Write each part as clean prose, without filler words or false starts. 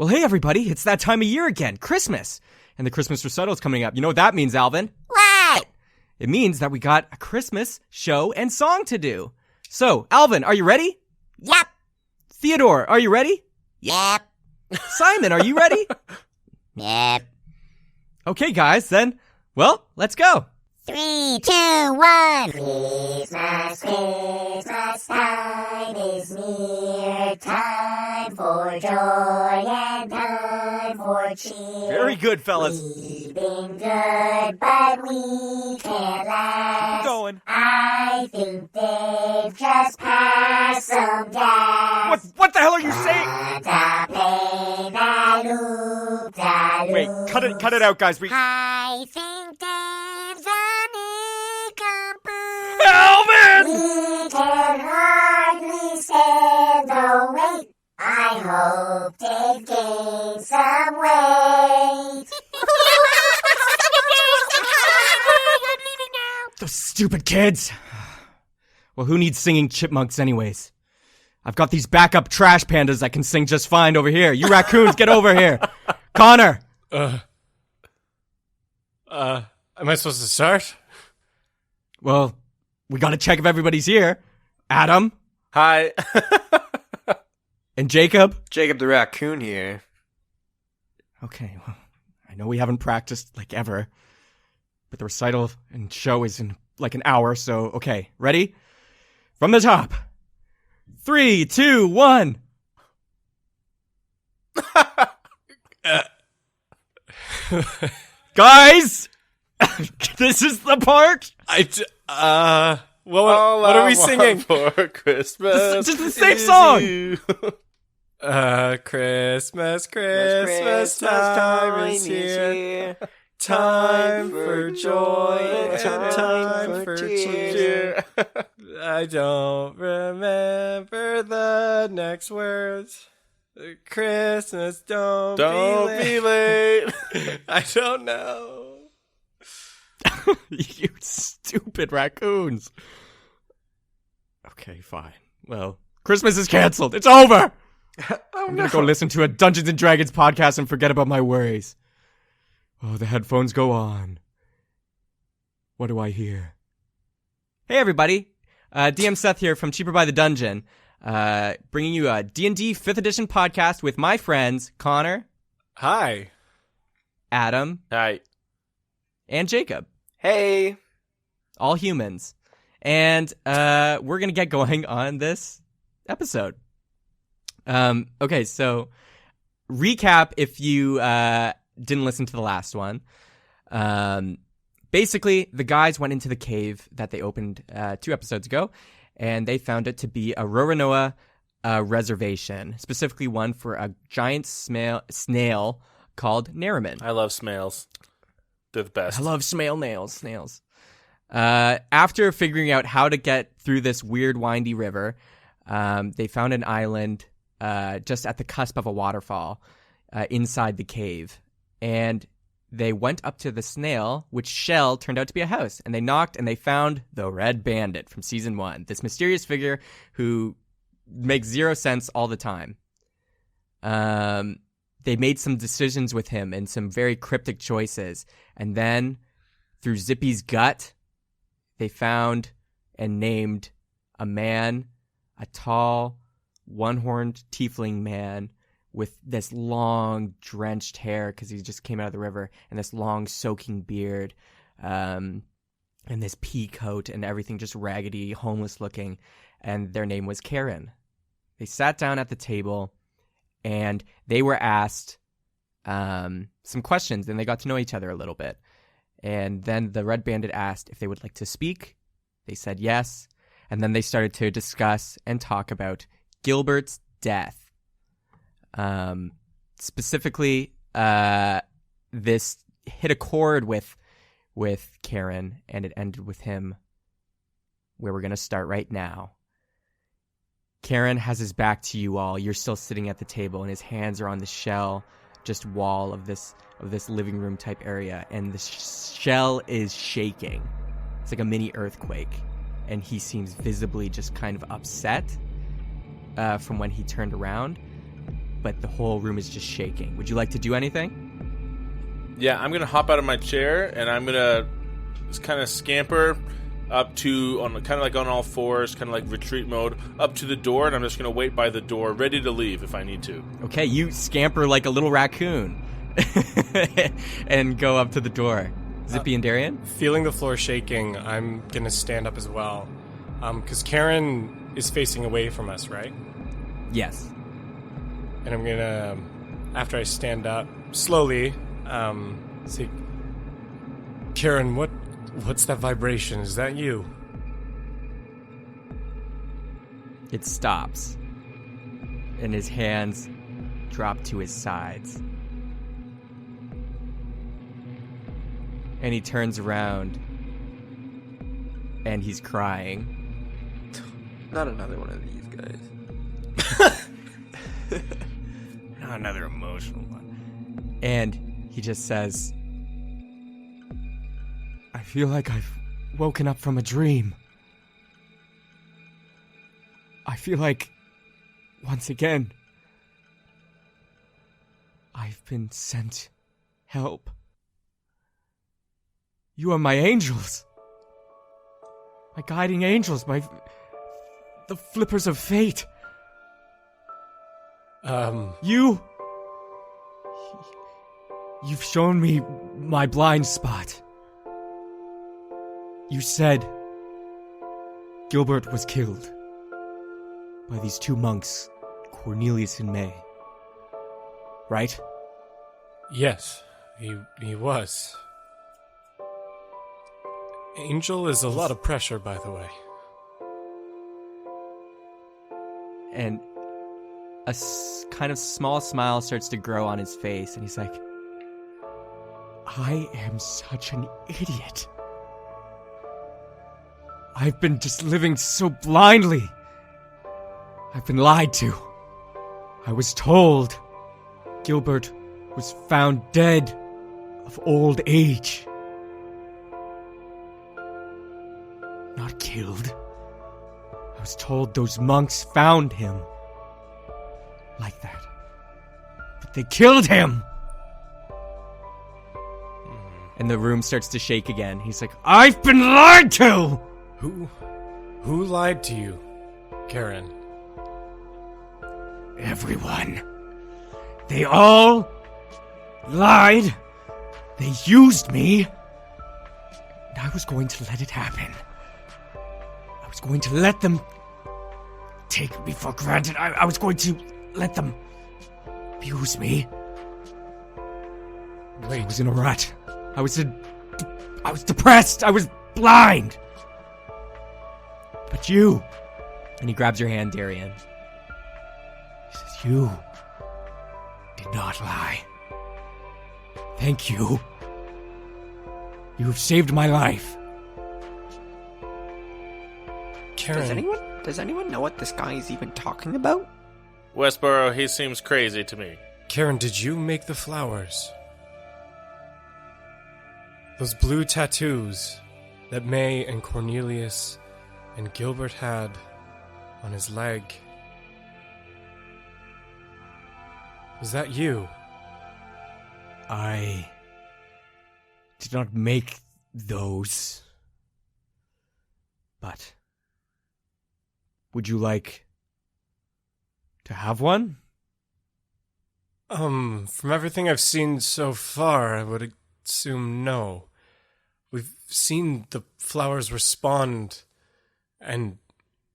Well, hey, everybody, it's that time of year again, Christmas. And the Christmas recital is coming up. You know what that means, Alvin? What? It means that we got a Christmas show and song to do. So, Alvin, are you ready? Yep. Theodore, are you ready? Yep. Simon, are you ready? Yep. Okay, guys, then, well, let's go. 3, 2, 1. Christmas, Christmas time is near. Time for joy and time for cheer. Very good, fellas. We've been good, but we can't last. Keep going. I think they've just passed some gas. What the hell are you saying? Wait, cut it out, guys. I think Dave's a Alvin! We can hardly stand the wait. I hope Dave gained some weight. I'm leaving now. Those stupid kids. Well, who needs singing chipmunks anyways? I've got these backup trash pandas that can sing just fine over here. You raccoons, get over here. Connor. Am I supposed to start? Well, we gotta check if everybody's here. Adam. Hi. And Jacob. Jacob the raccoon here. Okay, well, I know we haven't practiced like ever, but the recital and show is in like an hour, so okay, ready? From the top. 3, 2, 1. Guys! This is the part! What are we singing? For Christmas. Just the same song! Christmas time is here. Time for joy and time for cheer. I don't remember the next words. Christmas, don't be late. I don't know. You stupid raccoons. Okay, fine. Well, Christmas is canceled. It's over! I'm gonna go listen to a Dungeons & Dragons podcast and forget about my worries. Oh, the headphones go on. What do I hear? Hey, everybody. DM Seth here from Cheaper by the Dungeon. Bringing you a D&D 5th edition podcast with my friends, Connor. Hi. Adam. Hi. And Jacob. Hey. All humans. And we're going to get going on this episode. Okay, so recap if you didn't listen to the last one. Basically, the guys went into the cave that they opened 2 episodes ago, and they found it to be a Roronoa reservation, specifically one for a giant snail called Nariman. I love snails. They're the best. I love snails. After figuring out how to get through this weird windy river, they found an island just at the cusp of a waterfall inside the cave. And they went up to the snail, which shell turned out to be a house. And they knocked and they found the Red Bandit from season 1, this mysterious figure who makes 0 sense all the time. They made some decisions with him and some very cryptic choices. And then, through Zippy's gut, they found and named a man, a tall, one-horned tiefling man with this long, drenched hair because he just came out of the river, and this long, soaking beard, and this pea coat and everything just raggedy, homeless-looking, and their name was Karen. They sat down at the table, and they were asked some questions, and they got to know each other a little bit. And then the Red Bandit asked if they would like to speak. They said yes. And then they started to discuss and talk about Gilbert's death. Specifically, this hit a chord with Karen, and it ended with him, where we're going to start right now. Karen has his back to you all. You're still sitting at the table, and his hands are on the shell, just wall of this living room type area, and the shell is shaking. It's like a mini earthquake, and he seems visibly just kind of upset from when he turned around. but the whole room is just shaking. Would you like to do anything? Yeah, I'm gonna hop out of my chair and I'm gonna just kind of scamper up to kind of like on all fours, kind of like retreat mode, up to the door, and I'm just gonna wait by the door, ready to leave if I need to. Okay, you scamper like a little raccoon and go up to the door. Zippy and Darian? Feeling the floor shaking, I'm gonna stand up as well. Because Karen is facing away from us, right? Yes. And I'm gonna, after I stand up, slowly, say, Karen, what's that vibration? Is that you? It stops, and his hands drop to his sides. And he turns around, and he's crying. Not another one of these guys. Not another emotional one. And he just says, I feel like I've woken up from a dream. I feel like, once again, I've been sent help. You are my angels. My guiding angels, the flippers of fate. You've shown me my blind spot. You said Gilbert was killed by these two monks, Cornelius and May. Right? Yes, he was. Angel is a lot of pressure, by the way. And a kind of small smile starts to grow on his face, and he's like, I am such an idiot. I've been just living so blindly. I've been lied to. I was told Gilbert was found dead of old age. Not killed. I was told those monks found him. Like that. But they killed him! And the room starts to shake again. He's like, I've been lied to! Who lied to you, Karen? Everyone. They all lied. They used me. And I was going to let it happen. I was going to let them take me for granted. I was going to let them abuse me. Wait. I was in a rut. I was depressed. I was blind. But you... And he grabs your hand, Darian. He says, you did not lie. Thank you. You have saved my life. Karen. Does anyone know what this guy is even talking about? Westboro, he seems crazy to me. Karen, did you make the flowers? Those blue tattoos that May and Cornelius and Gilbert had on his leg. Was that you? I did not make those. But would you like to have one? From everything I've seen so far, I would assume no. We've seen the flowers respond and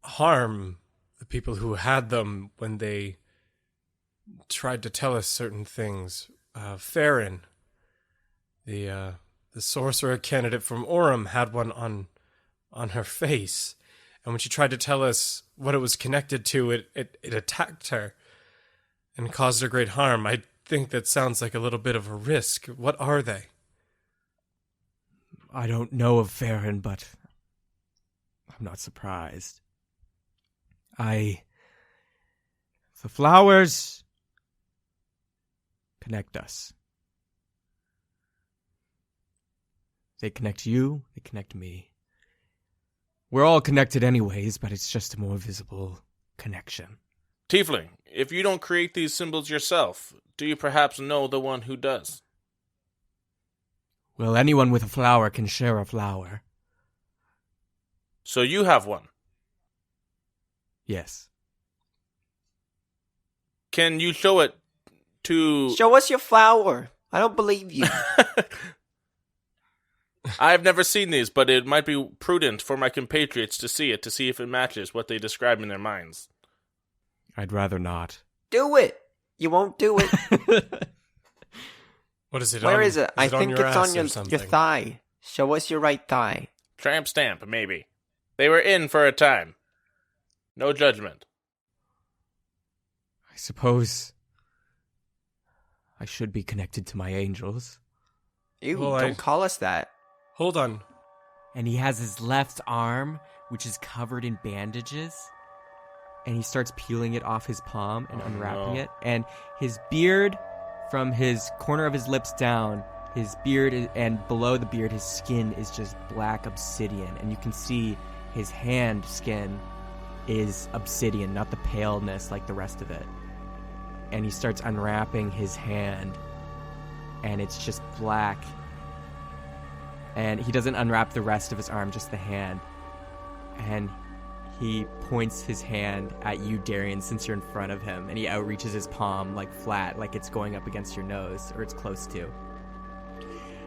harm the people who had them when they tried to tell us certain things. Farron, the sorcerer candidate from Orem, had one on her face, and when she tried to tell us what it was connected to, it attacked her and caused her great harm. I think that sounds like a little bit of a risk. What are they? I don't know of Farron, but I'm not surprised. The flowers connect us. They connect you, they connect me. We're all connected anyways, but it's just a more visible connection. Tiefling, if you don't create these symbols yourself, do you perhaps know the one who does? Well, anyone with a flower can share a flower. So you have one. Yes. Can you show it to... Show us your flower. I don't believe you. I've never seen these, but it might be prudent for my compatriots to see it, to see if it matches what they describe in their minds. I'd rather not. Do it. You won't do it. What is it? Where on, is it? I think it's on your something? thigh. Show us your right thigh. Tramp stamp, maybe. They were in for a time. No judgment. I suppose I should be connected to my angels. Ew, Well, don't call us that. Hold on. And he has his left arm, which is covered in bandages. And he starts peeling it off his palm and unwrapping it. And his beard, from his corner of his lips down, his beard and below the beard, his skin is just black obsidian. And you can see his hand skin is obsidian, not the paleness like the rest of it. And he starts unwrapping his hand, and it's just black. And he doesn't unwrap the rest of his arm, just the hand. And he points his hand at you, Darian, since you're in front of him, and he outreaches his palm like flat, like it's going up against your nose, or it's close to.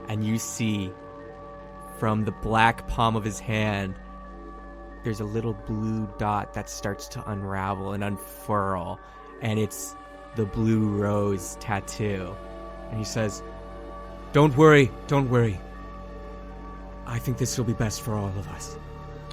And you see from the black palm of his hand, there's a little blue dot that starts to unravel and unfurl, and it's the blue rose tattoo. And he says, don't worry. I think this will be best for all of us.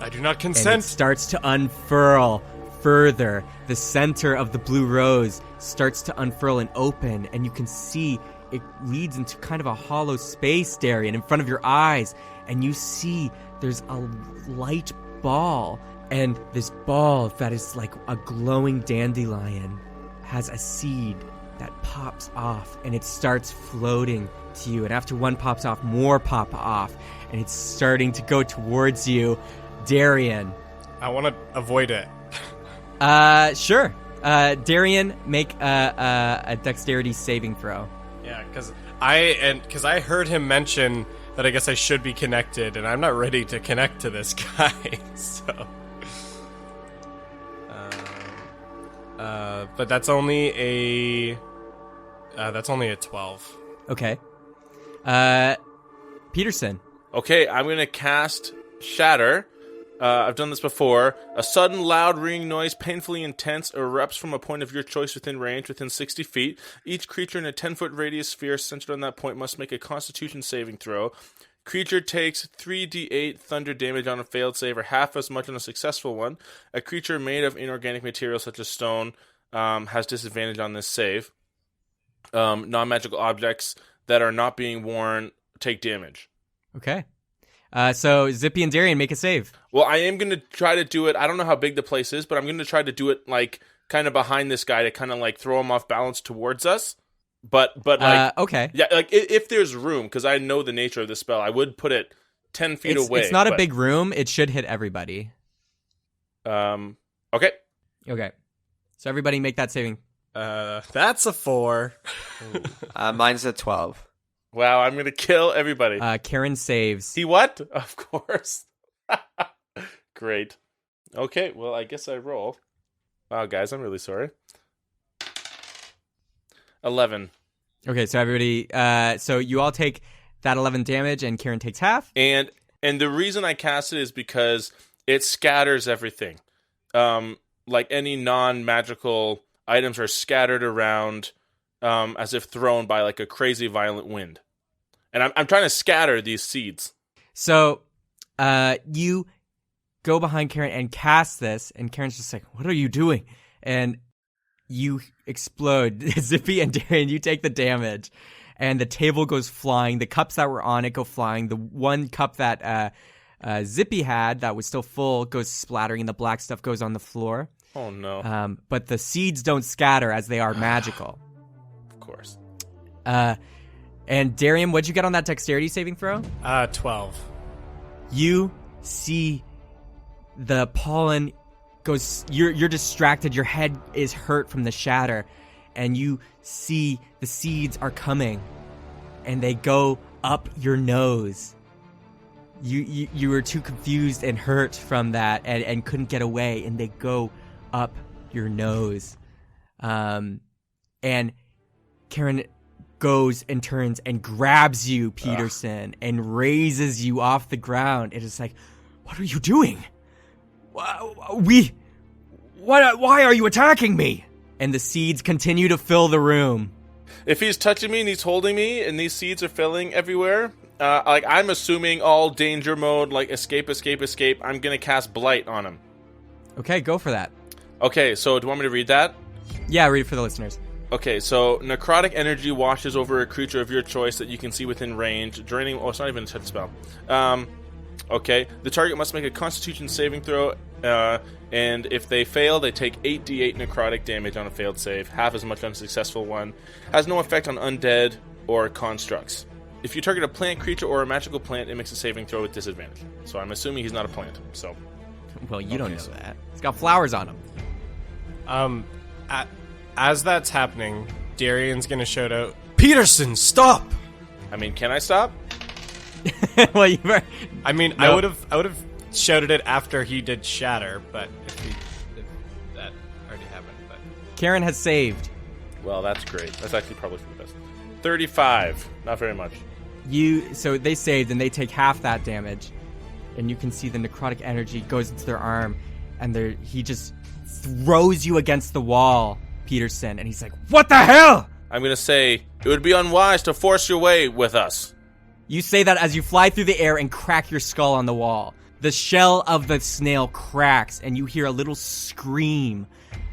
I do not And it consent. starts to unfurl further. The center of the blue rose starts to unfurl and open, and you can see it leads into kind of a hollow space, Darian, in front of your eyes. And you see there's a light ball, and this ball that is like a glowing dandelion has a seed that pops off, and it starts floating to you. And after one pops off, more pop off, and it's starting to go towards you, Darian. I want to avoid it. Sure. Darian, make a dexterity saving throw. Yeah, because I heard him mention that I guess I should be connected, and I'm not ready to connect to this guy. So, but that's only a 12. Okay. Peterson. Okay, I'm going to cast Shatter. I've done this before. A sudden, loud, ringing noise, painfully intense, erupts from a point of your choice within range, within 60 feet. Each creature in a 10-foot radius sphere centered on that point must make a Constitution saving throw. Creature takes 3d8 thunder damage on a failed save, or half as much on a successful one. A creature made of inorganic material such as stone has disadvantage on this save. Non-magical objects that are not being worn take damage. Okay. So Zippy and Darian, make a save. Well, I am going to try to do it. I don't know how big the place is, but I'm going to try to do it like kind of behind this guy to kind of like throw him off balance towards us. But like, okay. Yeah, like if there's room, because I know the nature of this spell, I would put it 10 feet away. It's not a big room. It should hit everybody. Okay. Okay. So everybody make that saving. That's a 4. Mine's a 12. Wow, I'm going to kill everybody. Karen saves. He what? Of course. Great. Okay, well, I guess I roll. Wow, guys, I'm really sorry. 11. Okay, so everybody, so you all take that 11 damage, and Karen takes half. And the reason I cast it is because it scatters everything. Like any non-magical items are scattered around as if thrown by like a crazy violent wind. And I'm trying to scatter these seeds. So you go behind Karen and cast this, and Karen's just like, what are you doing? And you explode. Zippy and Darian, you take the damage. And the table goes flying. The cups that were on it go flying. The one cup that Zippy had that was still full goes splattering, and the black stuff goes on the floor. Oh, no. But the seeds don't scatter as they are magical. Of course. And Darian, what'd you get on that dexterity saving throw? 12. You see the pollen goes. You're distracted. Your head is hurt from the shatter, and you see the seeds are coming, and they go up your nose. You were too confused and hurt from that, and couldn't get away, and they go up your nose. And Karen goes and turns and grabs you, Peterson, and raises you off the ground. It is like, what are you doing? Why are you attacking me? And the seeds continue to fill the room. If he's touching me and he's holding me and these seeds are filling everywhere, I'm assuming all danger mode, like escape. I'm going to cast Blight on him. Okay, go for that. Okay, so do you want me to read that? Yeah, read it for the listeners. Okay, so necrotic energy washes over a creature of your choice that you can see within range, draining... Oh, it's not even a hit spell. Okay, the target must make a Constitution saving throw, and if they fail, they take 8d8 necrotic damage on a failed save, half as much on a successful one. Has no effect on undead or constructs. If you target a plant, creature, or a magical plant, it makes a saving throw with disadvantage. So I'm assuming he's not a plant, so... Well, you don't know that. It's got flowers on him. As that's happening, Darian's gonna shout out, "Peterson, stop!" I mean, can I stop? Well, you were... I mean, No. I would have shouted it after he did shatter, but if that already happened. But Karen has saved. Well, that's great. That's actually probably for the best. 35. Not very much. So they saved, and they take half that damage. And you can see the necrotic energy goes into their arm, and he just throws you against the wall, Peterson. And he's like, "What the hell?" I'm going to say, it would be unwise to force your way with us. You say that as you fly through the air and crack your skull on the wall. The shell of the snail cracks, and you hear a little scream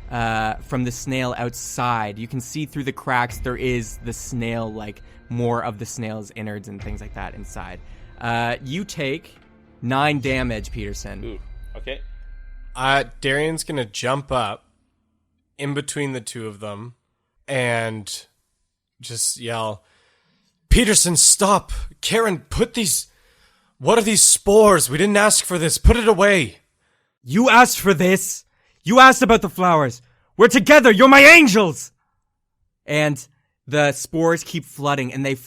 from the snail outside. You can see through the cracks there is the snail, like more of the snail's innards and things like that inside. You take 9 damage, Peterson. Ooh, okay. Darian's gonna jump up in between the two of them and just yell, "Peterson, stop! Karen, what are these spores? We didn't ask for this. Put it away." You asked for this. You asked about the flowers. We're together. You're my angels. And the spores keep flooding, and they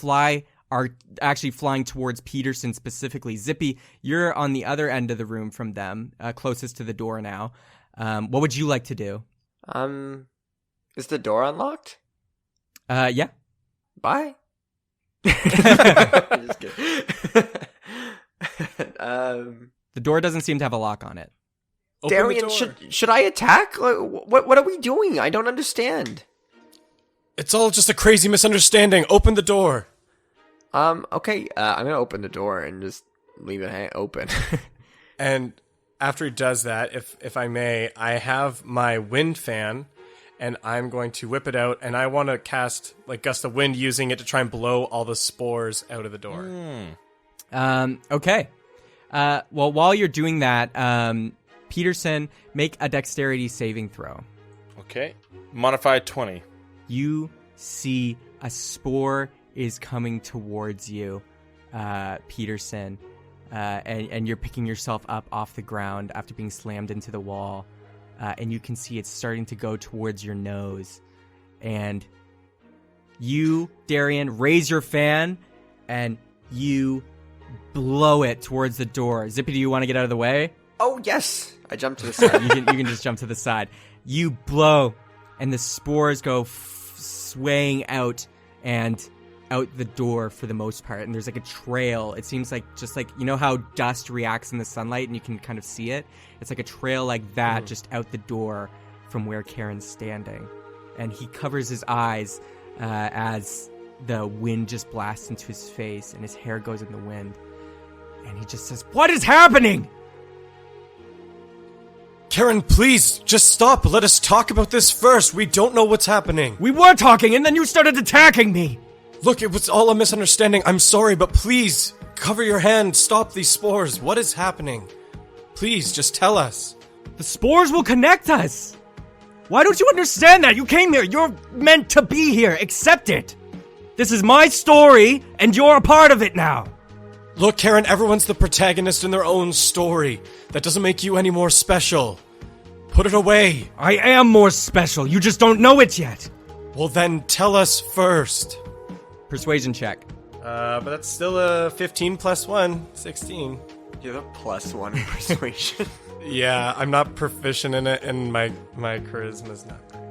are actually flying towards Peterson specifically. Zippy, you're on the other end of the room from them, closest to the door now. What would you like to do? Is the door unlocked? Yeah. Bye. Just kidding. The door doesn't seem to have a lock on it. Open the Darian, door. should I attack? Like, what are we doing? I don't understand. It's all just a crazy misunderstanding. Open the door. Okay, I'm gonna open the door and just leave it open. And after he does that, if I may, I have my wind fan, and I'm going to whip it out, and I want to cast like gust of wind, using it to try and blow all the spores out of the door. Okay. Well, while you're doing that, Peterson, make a dexterity saving throw. Okay. Modified 20. You see a spore is coming towards you, Peterson, and you're picking yourself up off the ground after being slammed into the wall, and you can see it's starting to go towards your nose. And you, Darian, raise your fan, and you blow it towards the door. Zippy, do you want to get out of the way? Oh, yes! I jumped to the side. you can just jump to the side. You blow, and the spores go swaying out and out the door for the most part. And there's like a trail. It seems like just like, you know how dust reacts in the sunlight and you can kind of see it? It's like a trail like that just out the door from where Karen's standing. And he covers his eyes as the wind just blasts into his face and his hair goes in the wind. And he just says, "What is happening?" Karen, please, just stop. Let us talk about this first. We don't know what's happening. We were talking, and then you started attacking me. Look, it was all a misunderstanding. I'm sorry, but please, cover your hand. Stop these spores. What is happening? Please, just tell us. The spores will connect us. Why don't you understand that? You came here. You're meant to be here. Accept it. This is my story, and you're a part of it now. Look, Karen, everyone's the protagonist in their own story. That doesn't make you any more special. Put it away. I am more special. You just don't know it yet. Well, then tell us first. Persuasion check. But that's still a 15 plus 1, 16. You have a +1 in persuasion. Yeah, I'm not proficient in it, and my charisma's not great.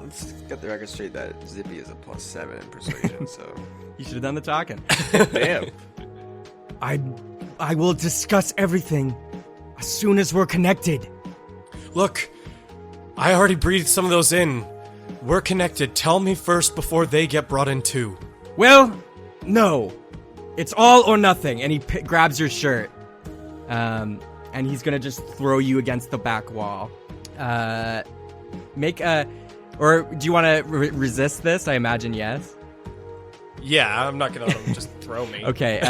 Let's get the record straight that Zippy is a +7 in persuasion, so... You should have done the talking. Damn. I will discuss everything as soon as we're connected. Look, I already breathed some of those in. We're connected. Tell me first before they get brought in too. Well, no. It's all or nothing. And he grabs your shirt. And he's going to just throw you against the back wall. Make a... Or do you want to resist this? I imagine yes. Yeah, I'm not gonna let him just throw me. Okay,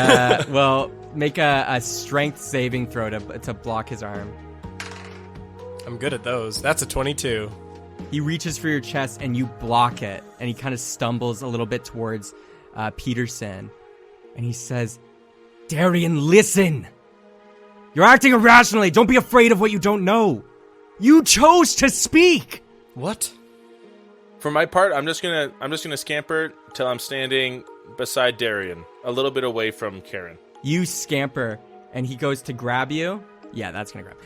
well, make a strength saving throw to block his arm. I'm good at those. That's a 22. He reaches for your chest and you block it. And he kind of stumbles a little bit towards Peterson. And he says, Darian, listen. You're acting irrationally. Don't be afraid of what you don't know. You chose to speak. What? For my part, I'm just gonna scamper till I'm standing beside Darian, a little bit away from Karen. You scamper, and he goes to grab you. Yeah, that's gonna grab.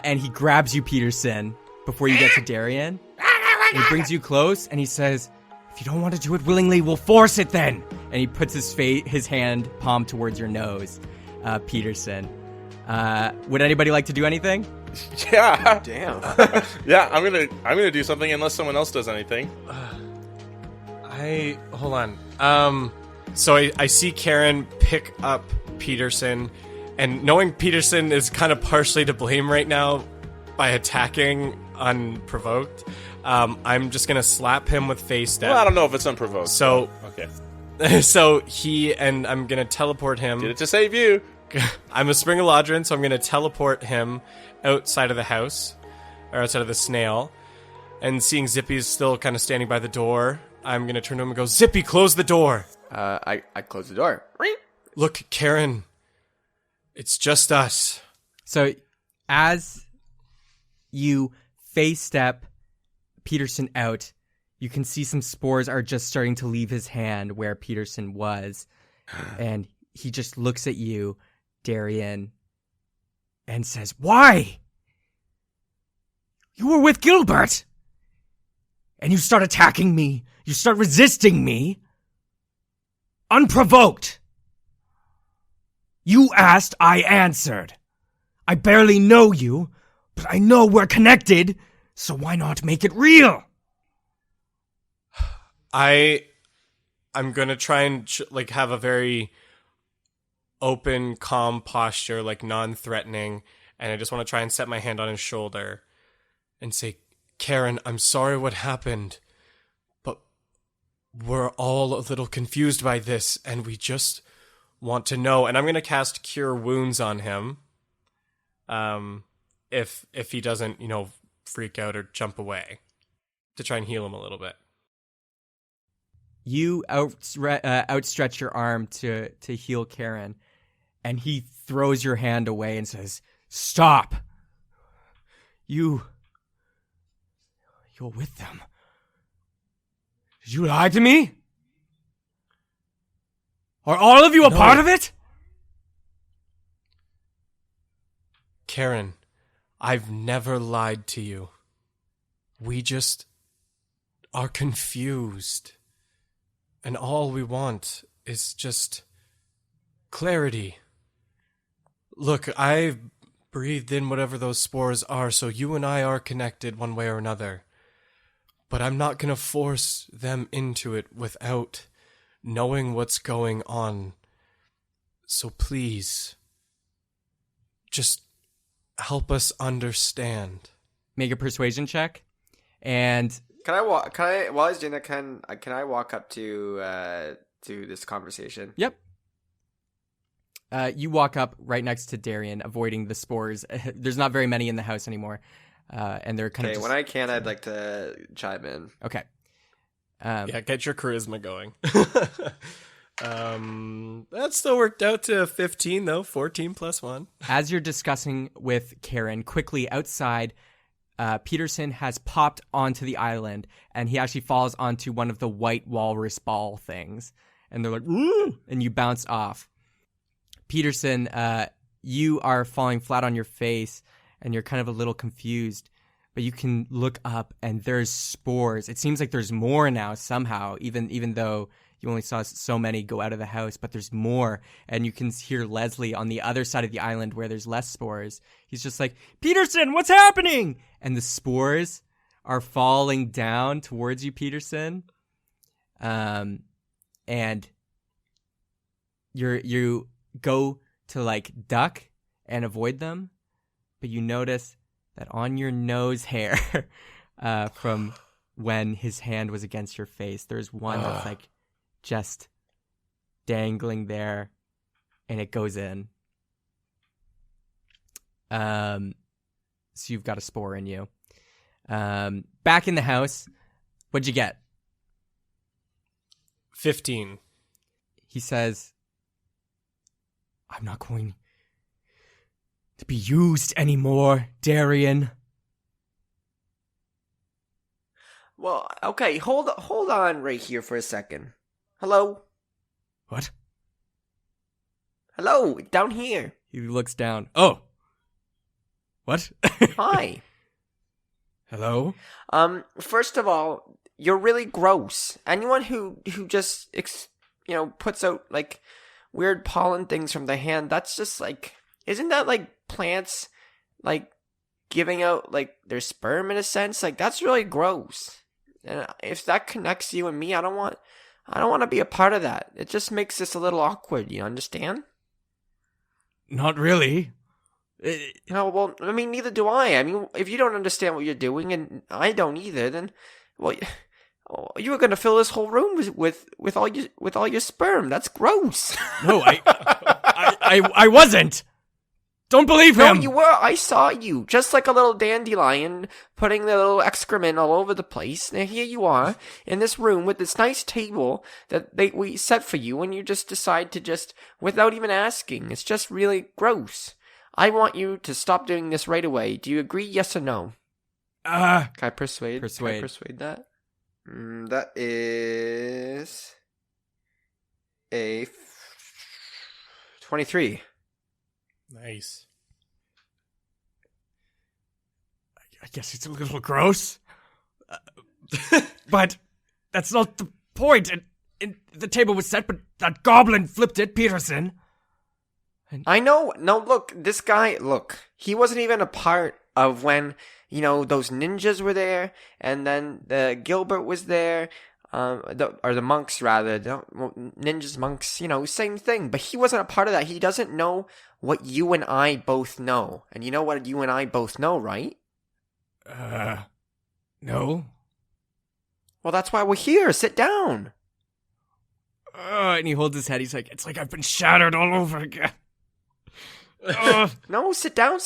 And he grabs you, Peterson, before you get to Darian. He brings you close, and he says, "If you don't want to do it willingly, we'll force it then." And he puts his hand palm towards your nose, Peterson. Would anybody like to do anything? Yeah. Damn. Yeah, I'm gonna do something unless someone else does anything. Hold on. So I see Karen pick up Peterson, and knowing Peterson is kind of partially to blame right now by attacking unprovoked, I'm just gonna slap him with face step. Well, I don't know if it's unprovoked. So okay. So I'm gonna teleport him. Did it to save you? I'm a Spring Eladrin, so I'm gonna teleport him outside of the house, or outside of the snail. And seeing Zippy's still kind of standing by the door, I'm gonna turn to him and go, Zippy, close the door! I close the door. Look, Karen, it's just us. So, as you face step Peterson out, you can see some spores are just starting to leave his hand where Peterson was. And he just looks at you, Darian, and says, "Why? You were with Gilbert, and you start attacking me. You start resisting me. Unprovoked. You asked, I answered. I barely know you, but I know we're connected, so why not make it real?" I'm gonna try and have a very open, calm posture, like non-threatening, and I just want to try and set my hand on his shoulder and say, Karen, I'm sorry what happened, but we're all a little confused by this, and we just want to know. And I'm gonna cast Cure Wounds on him, if he doesn't, freak out or jump away, to try and heal him a little bit. You outstretch your arm to heal Karen, and he throws your hand away and says, "Stop! You're with them. Did you lie to me? Are all of you a part of it?" Karen, I've never lied to you. We just are confused. And all we want is just clarity. Look, I've breathed in whatever those spores are, so you and I are connected one way or another. But I'm not going to force them into it without knowing what's going on. So please, just help us understand. Make a persuasion check, and While he's doing that, can I walk up to this conversation? Yep. You walk up right next to Darian, avoiding the spores. There's not very many in the house anymore, and they're kind of. Okay, when I can, I'd like to chime in. Okay. Yeah, get your charisma going. That still worked out to 15 though. 14 plus 1. As you're discussing with Karen, quickly outside, Peterson has popped onto the island, and he actually falls onto one of the white walrus ball things. And they're like, "Woo!" And you bounce off. Peterson, you are falling flat on your face, and you're kind of a little confused. But you can look up, and there's spores. It seems like there's more now somehow, even though you only saw so many go out of the house. But there's more, and you can hear Leslie on the other side of the island where there's less spores. He's just like, Peterson, what's happening? And the spores are falling down towards you, Peterson. And you go to like duck and avoid them, but you notice that on your nose hair from when his hand was against your face, there's one that's like just dangling there, and it goes in. So you've got a spore in you. Back in the house, what'd you get? 15. He says, I'm not going to be used anymore, Darian. Well, okay, hold on right here for a second. Hello? What? Hello, down here. He looks down. Oh. What? Hi. Hello? First of all, you're really gross. Anyone who just puts out like weird pollen things from the hand, that's just like, isn't that like plants like giving out like their sperm in a sense? Like that's really gross. And if that connects you and me, I don't want to be a part of that. It just makes this a little awkward, you understand? Not really. No, well, I mean, neither do I. I mean, if you don't understand what you're doing, and I don't either, then, well, you were going to fill this whole room with all your sperm. That's gross. No, I wasn't. Don't believe him. No, you were. I saw you, just like a little dandelion, putting the little excrement all over the place. Now here you are in this room with this nice table that we set for you, and you just decide to without even asking. It's just really gross. I want you to stop doing this right away. Do you agree? Yes or no? Can I persuade? Can I persuade that? That is a 23. Nice. I guess it's a little gross. But that's not the point. And the table was set, but that goblin flipped it, Peterson. I know. No, look, this guy, he wasn't even a part of when, those ninjas were there, and then Gilbert was there, the monks rather, ninjas, monks, same thing. But he wasn't a part of that. He doesn't know what you and I both know. And you know what you and I both know, right? No. Well, that's why we're here. Sit down. And he holds his head. He's like, It's like I've been shattered all over again. No, sit down.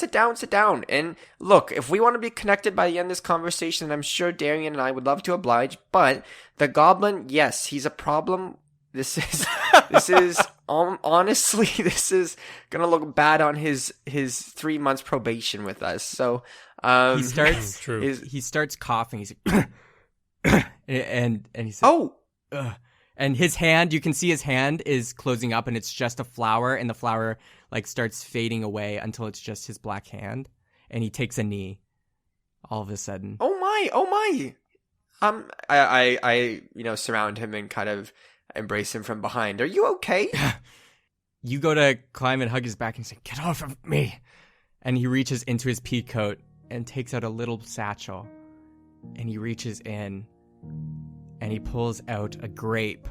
And look, if we want to be connected by the end of this conversation, I'm sure Darian and I would love to oblige, but the goblin, yes, he's a problem. This is honestly, this is gonna look bad on his 3 months probation with us. So, he starts, he starts coughing. He's like, and he says, oh, and his hand, you can see his hand is closing up, and it's just a flower, and the flower like starts fading away until it's just his black hand, and he takes a knee all of a sudden. Oh my. I surround him and kind of embrace him from behind. Are you okay? You go to climb and hug his back and say, get off of me. And he reaches into his pea coat and takes out a little satchel, and he reaches in and he pulls out a grape,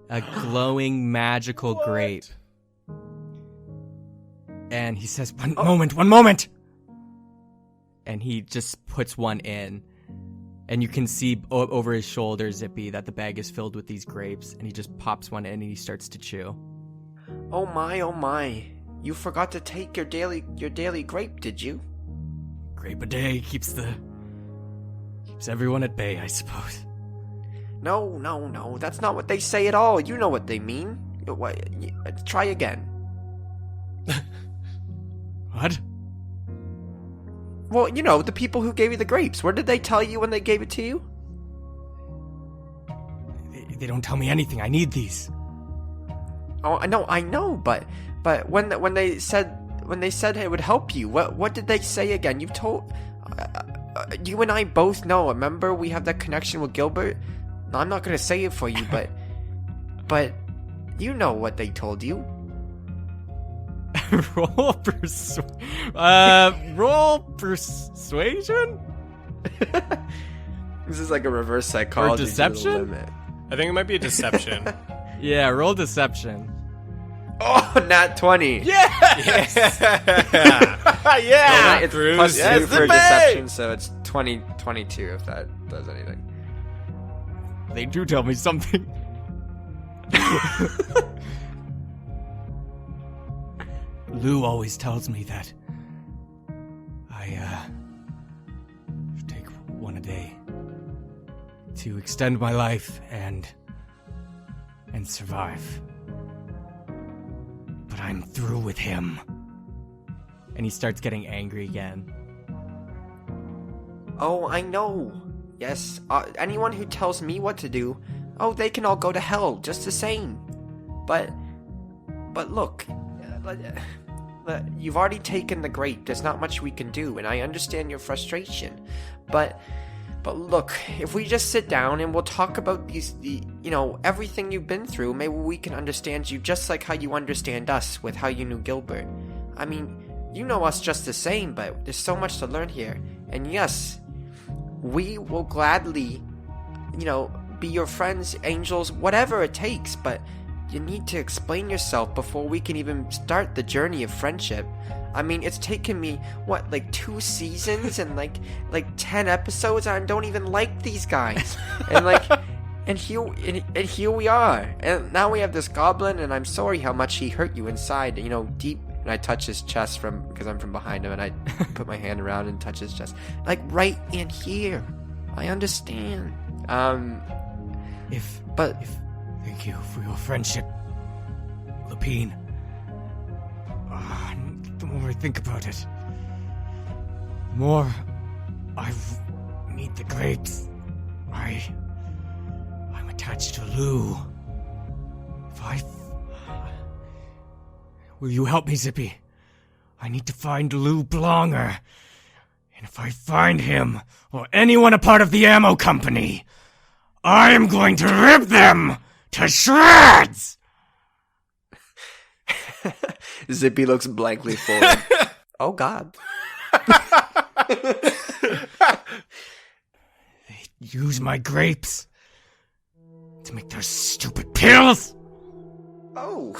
a glowing magical grape. And he says, one moment. And he just puts one in. And you can see over his shoulder, Zippy, that the bag is filled with these grapes. And he just pops one in and he starts to chew. Oh my. You forgot to take your daily grape, did you? Grape a day keeps everyone at bay, I suppose. No. That's not what they say at all. You know what they mean. Try again. What? Well, you know, the people who gave you the grapes. What did they tell you when they gave it to you? They don't tell me anything. I need these. Oh, I know, but when they said it would help you, what did they say again? You've told you and I both know. Remember, we have that connection with Gilbert. I'm not gonna say it for you, but you know what they told you. Roll persuasion? This is like a reverse psychology. Or deception? I think it might be a deception. Yeah, roll deception. Oh, nat 20. Yes! Yeah. It's Bruce. plus Yes, 2 for Zippy! deception, so it's 22 if that does anything. They do tell me something. Lou always tells me that I should take one a day to extend my life and survive. But I'm through with him. And he starts getting angry again. Oh, I know. Yes, anyone who tells me what to do, oh, they can all go to hell just the same. But look, you've already taken the grape. There's not much we can do, and I understand your frustration. But look, if we just sit down and we'll talk about everything you've been through, maybe we can understand you just like how you understand us with how you knew Gilbert. I mean, you know us just the same, but there's so much to learn here. And yes, we will gladly, be your friends, angels, whatever it takes, but you need to explain yourself before we can even start the journey of friendship. I mean, it's taken me, 2 seasons and like 10 episodes, and I don't even like these guys. And here we are. And now we have this goblin, and I'm sorry how much he hurt you inside, deep. And I touch his chest because I'm from behind him, and I put my hand around and touch his chest. Like, right in here. I understand. Thank you for your friendship, Lapine. The more I think about it, the more I need the grapes. I'm attached to Lou. Will you help me, Zippy? I need to find Lou Blonger. And if I find him, or anyone a part of the ammo company, I am going to rip them to shreds! Zippy looks blankly forward. Oh, God. They use my grapes to make their stupid pills! Oh,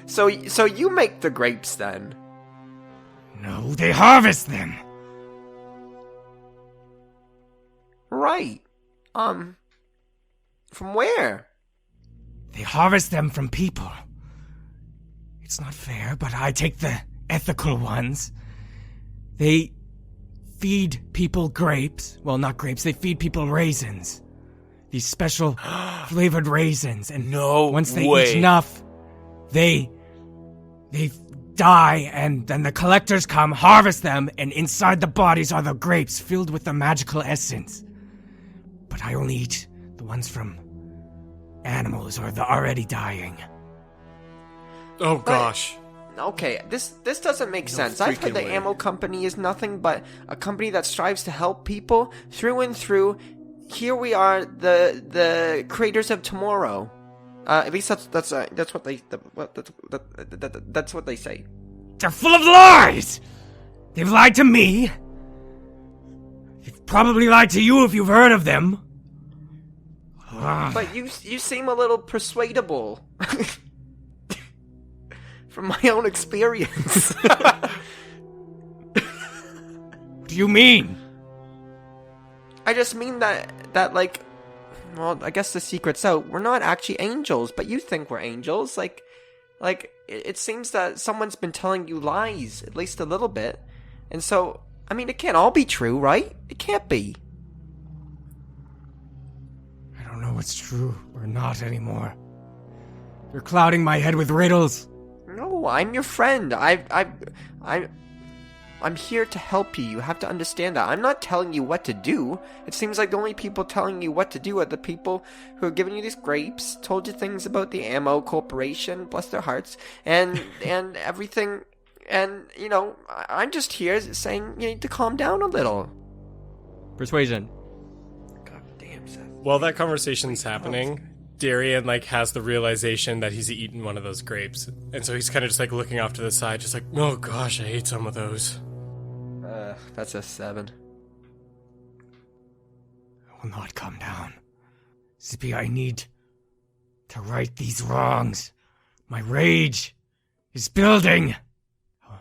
so you make the grapes then? No, they harvest them! Right. From where? They harvest them from people. It's not fair, but I take the ethical ones. They feed people grapes. Well, not grapes, they feed people raisins. These special flavored raisins. And once they eat enough, they die, and then the collectors come, harvest them, and inside the bodies are the grapes filled with the magical essence. But I only eat the ones from animals or the already dying. Oh gosh. Okay, this doesn't make sense. I've heard the ammo company is nothing but a company that strives to help people through and through. Here we are, the creators of tomorrow. At least that's what they say. They're full of lies! They've lied to me. They've probably lied to you if you've heard of them. But you seem a little persuadable. From my own experience. What do you mean? I just mean that well, I guess the secret's out. We're not actually angels, but you think we're angels. It seems that someone's been telling you lies, at least a little bit. And so, I mean, it can't all be true, right? It can't be. I don't know what's true or not anymore. You're clouding my head with riddles. No, I'm your friend. I'm here to help you. You have to understand that. I'm not telling you what to do. It seems like the only people telling you what to do are the people who are giving you these grapes, told you things about the Ammo Corporation, bless their hearts, and everything. And, you know, I'm just here saying you need to calm down a little. Persuasion. God damn, Seth. While that conversation's happening, Darian, like, has the realization that he's eaten one of those grapes. And so he's kind of just, like, looking off to the side, just like, oh gosh, I ate some of those. That's a 7. I will not calm down. Zippy, I need to right these wrongs. My rage is building.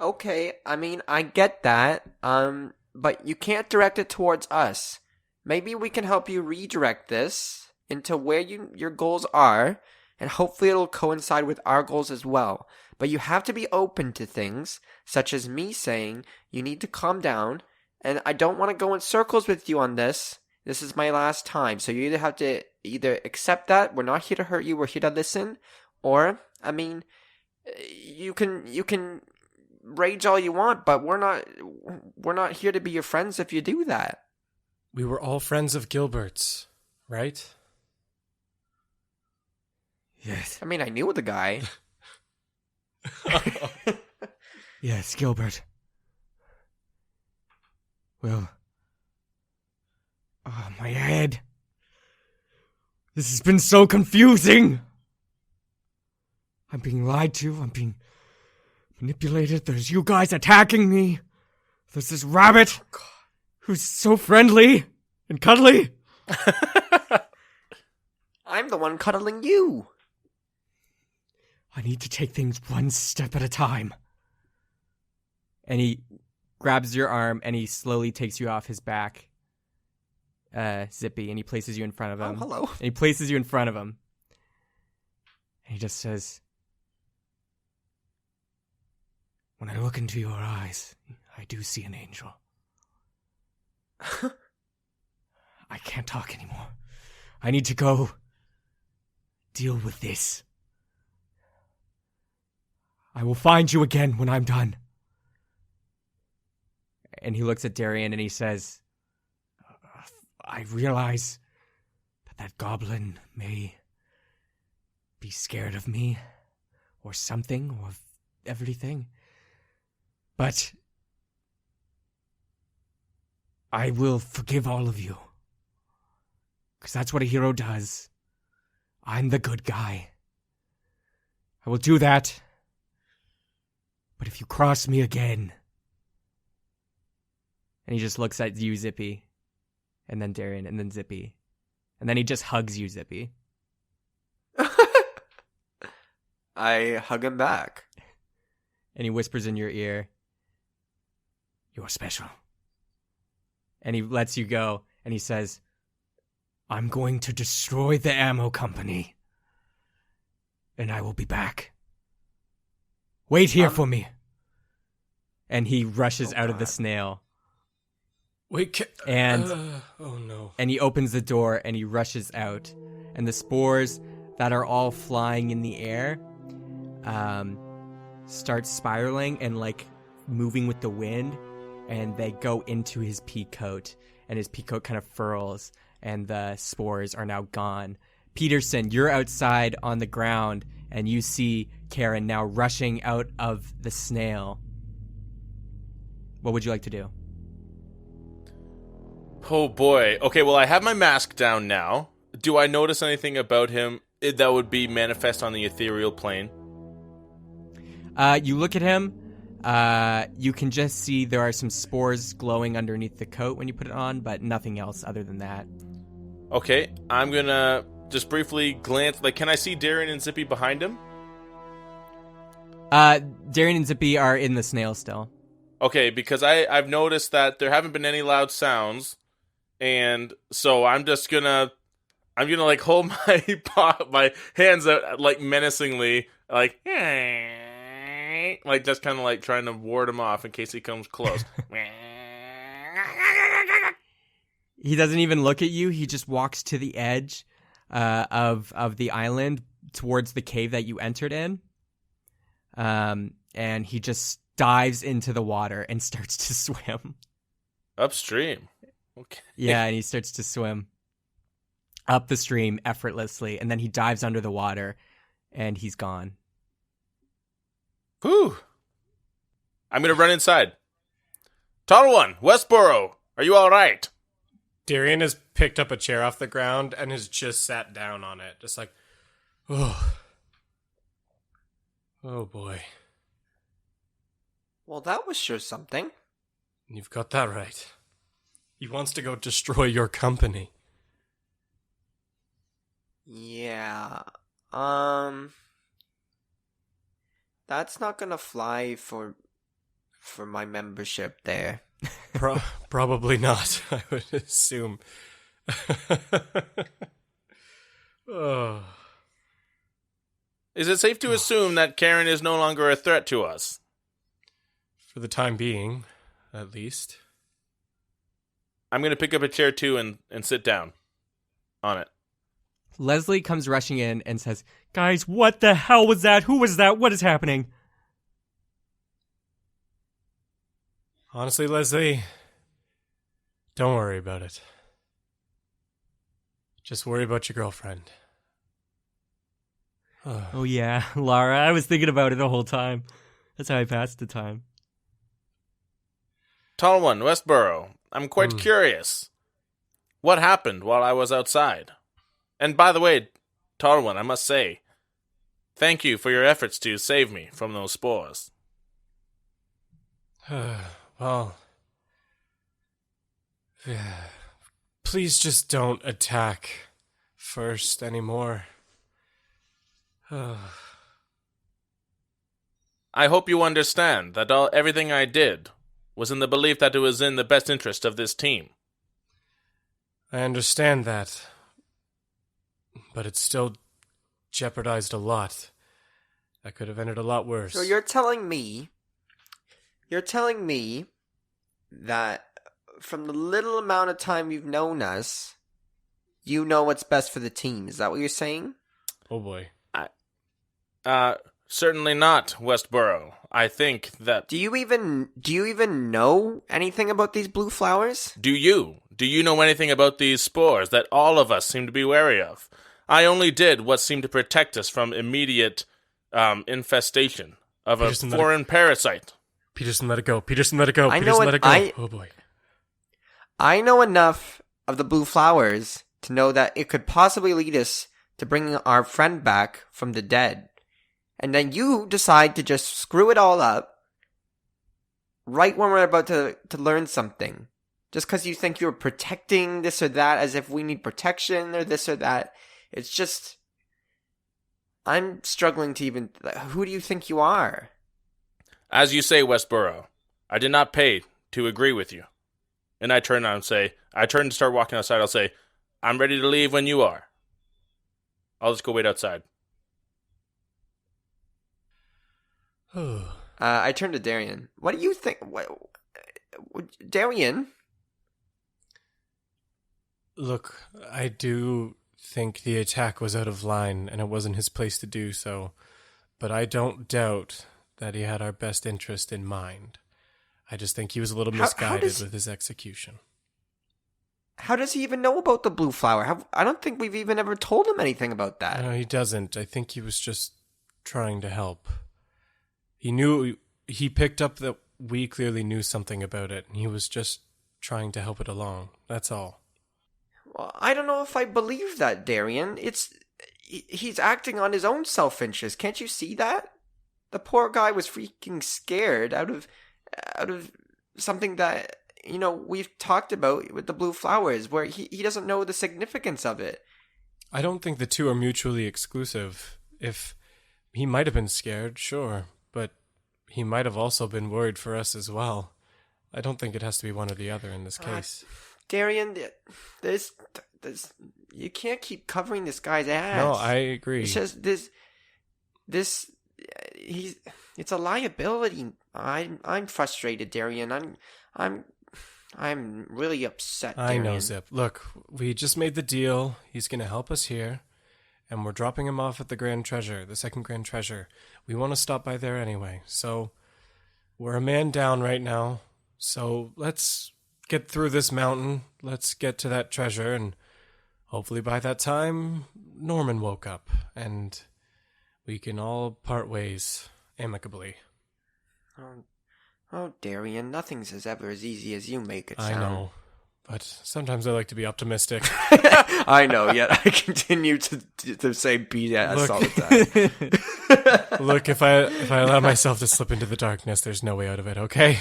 Okay, I mean, I get that, but you can't direct it towards us. Maybe we can help you redirect this into where your goals are, and hopefully it'll coincide with our goals as well. But you have to be open to things, such as me saying you need to calm down, and I don't want to go in circles with you on this. This is my last time, so you either have to accept that, we're not here to hurt you, we're here to listen, or, I mean, you can rage all you want, but we're not here to be your friends if you do that. We were all friends of Gilbert's, right? Yes. I mean, I knew the guy. Yes, Gilbert. Well. Oh, my head. This has been so confusing. I'm being lied to. I'm being manipulated. There's you guys attacking me. There's this rabbit who's so friendly and cuddly. I'm the one cuddling you. I need to take things one step at a time. And he grabs your arm and he slowly takes you off his back, Zippy, and he places you in front of him. Oh, hello. And he places you in front of him. And he just says, When I look into your eyes, I do see an angel. I can't talk anymore. I need to go deal with this. I will find you again when I'm done. and he looks at Darian and he says, I realize that goblin may be scared of me or something or of everything. But I will forgive all of you. Because that's what a hero does. I'm the good guy. I will do that. But if you cross me again... And he just looks at you, Zippy. And then Darian, and then Zippy. And then he just hugs you, Zippy. I hug him back. And he whispers in your ear, You're special. and he lets you go. And he says, I'm going to destroy the ammo company. And I will be back. Wait here for me. and he rushes out of the God. snail. Wait, And oh no. and he opens the door and he rushes out. And the spores that are all flying in the air start spiraling and like moving with the wind, and they go into his pea coat, and his pea coat kind of furls, and the spores are now gone. Peterson, you're outside on the ground, and you see Karen now rushing out of the snail. What would you like to do? Oh boy. Okay, well I have my mask down now. Do I notice anything about him that would be manifest on the ethereal plane? You look at him. You can just see there are some spores glowing underneath the coat when you put it on, but nothing else other than that. Okay, I'm gonna just briefly glance. Like, can I see Darian and Zippy behind him? Darian and Zippy are in the snail still. Okay, because I've noticed that there haven't been any loud sounds, and so I'm gonna like hold my hands out like menacingly, like just kind of like trying to ward him off in case he comes close. He doesn't even look at you. He just walks to the edge of the island towards the cave that you entered in. And he just dives into the water and starts to swim. Upstream. Okay. Yeah, and he starts to swim up the stream effortlessly, and then he dives under the water, and he's gone. Whew. I'm going to run inside. Tall one, Westboro, are you all right? Darian has picked up a chair off the ground and has just sat down on it. Just like, oh. Oh boy. Well, that was sure something. You've got that right. He wants to go destroy your company. Yeah. That's not gonna fly for my membership there. Probably not, I would assume. Oh. Is it safe to assume that Karen is no longer a threat to us? For the time being, at least. I'm going to pick up a chair too and sit down on it. Leslie comes rushing in and says, "Guys, what the hell was that? Who was that? What is happening?" Honestly, Leslie, don't worry about it. Just worry about your girlfriend. Oh yeah, Lara, I was thinking about it the whole time. That's how I passed the time. Tall one, Westboro, I'm quite curious. What happened while I was outside? And by the way, Tall one, I must say, thank you for your efforts to save me from those spores. Well, please just don't attack first anymore. I hope you understand that everything I did was in the belief that it was in the best interest of this team. I understand that, but it still jeopardized a lot. That could have ended a lot worse. So you're telling me that from the little amount of time you've known us, you know what's best for the team. Is that what you're saying? Oh boy. Certainly not, Westboro. I think that... Do you even know anything about these blue flowers? Do you? Do you know anything about these spores that all of us seem to be wary of? I only did what seemed to protect us from immediate infestation of a foreign parasite. Peterson, let it go. Peterson, let it go. Let it go. Oh boy. I know enough of the blue flowers to know that it could possibly lead us to bringing our friend back from the dead. And then you decide to just screw it all up right when we're about to learn something. Just because you think you're protecting this or that as if we need protection or this or that. It's just... I'm struggling to even... Who do you think you are? As you say, Westboro, I did not pay to agree with you. And I turn to start walking outside. I'll say, I'm ready to leave when you are. I'll just go wait outside. I turn to Darian. What do you think? Darian? Look, I do think the attack was out of line, and it wasn't his place to do so. But I don't doubt that he had our best interest in mind. I just think he was a little misguided with his execution. How does he even know about the blue flower? I don't think we've even ever told him anything about that. No, he doesn't. I think he was just trying to help. He picked up that we clearly knew something about it, and he was just trying to help it along. That's all. Well, I don't know if I believe that, Darian. He's acting on his own self-interest. Can't you see that? The poor guy was freaking scared out of something that, we've talked about with the blue flowers, where he doesn't know the significance of it. I don't think the two are mutually exclusive. If he might have been scared, sure, but he might have also been worried for us as well. I don't think it has to be one or the other in this case. Darian, there's you can't keep covering this guy's ass. No, I agree. It's just it's a liability. I'm frustrated, Darian. I'm really upset, Darian. I know, Zip. Look, we just made the deal. He's going to help us here, and we're dropping him off at the Grand Treasure, the second Grand Treasure. We want to stop by there anyway, so we're a man down right now, so let's get through this mountain. Let's get to that treasure, and hopefully by that time, Norman woke up, and we can all part ways amicably. Oh, Darian, nothing's ever as easy as you make it sound. I know, but sometimes I like to be optimistic. I know, yet I continue to say BS all the time. Look, if I allow myself to slip into the darkness, there's no way out of it, okay?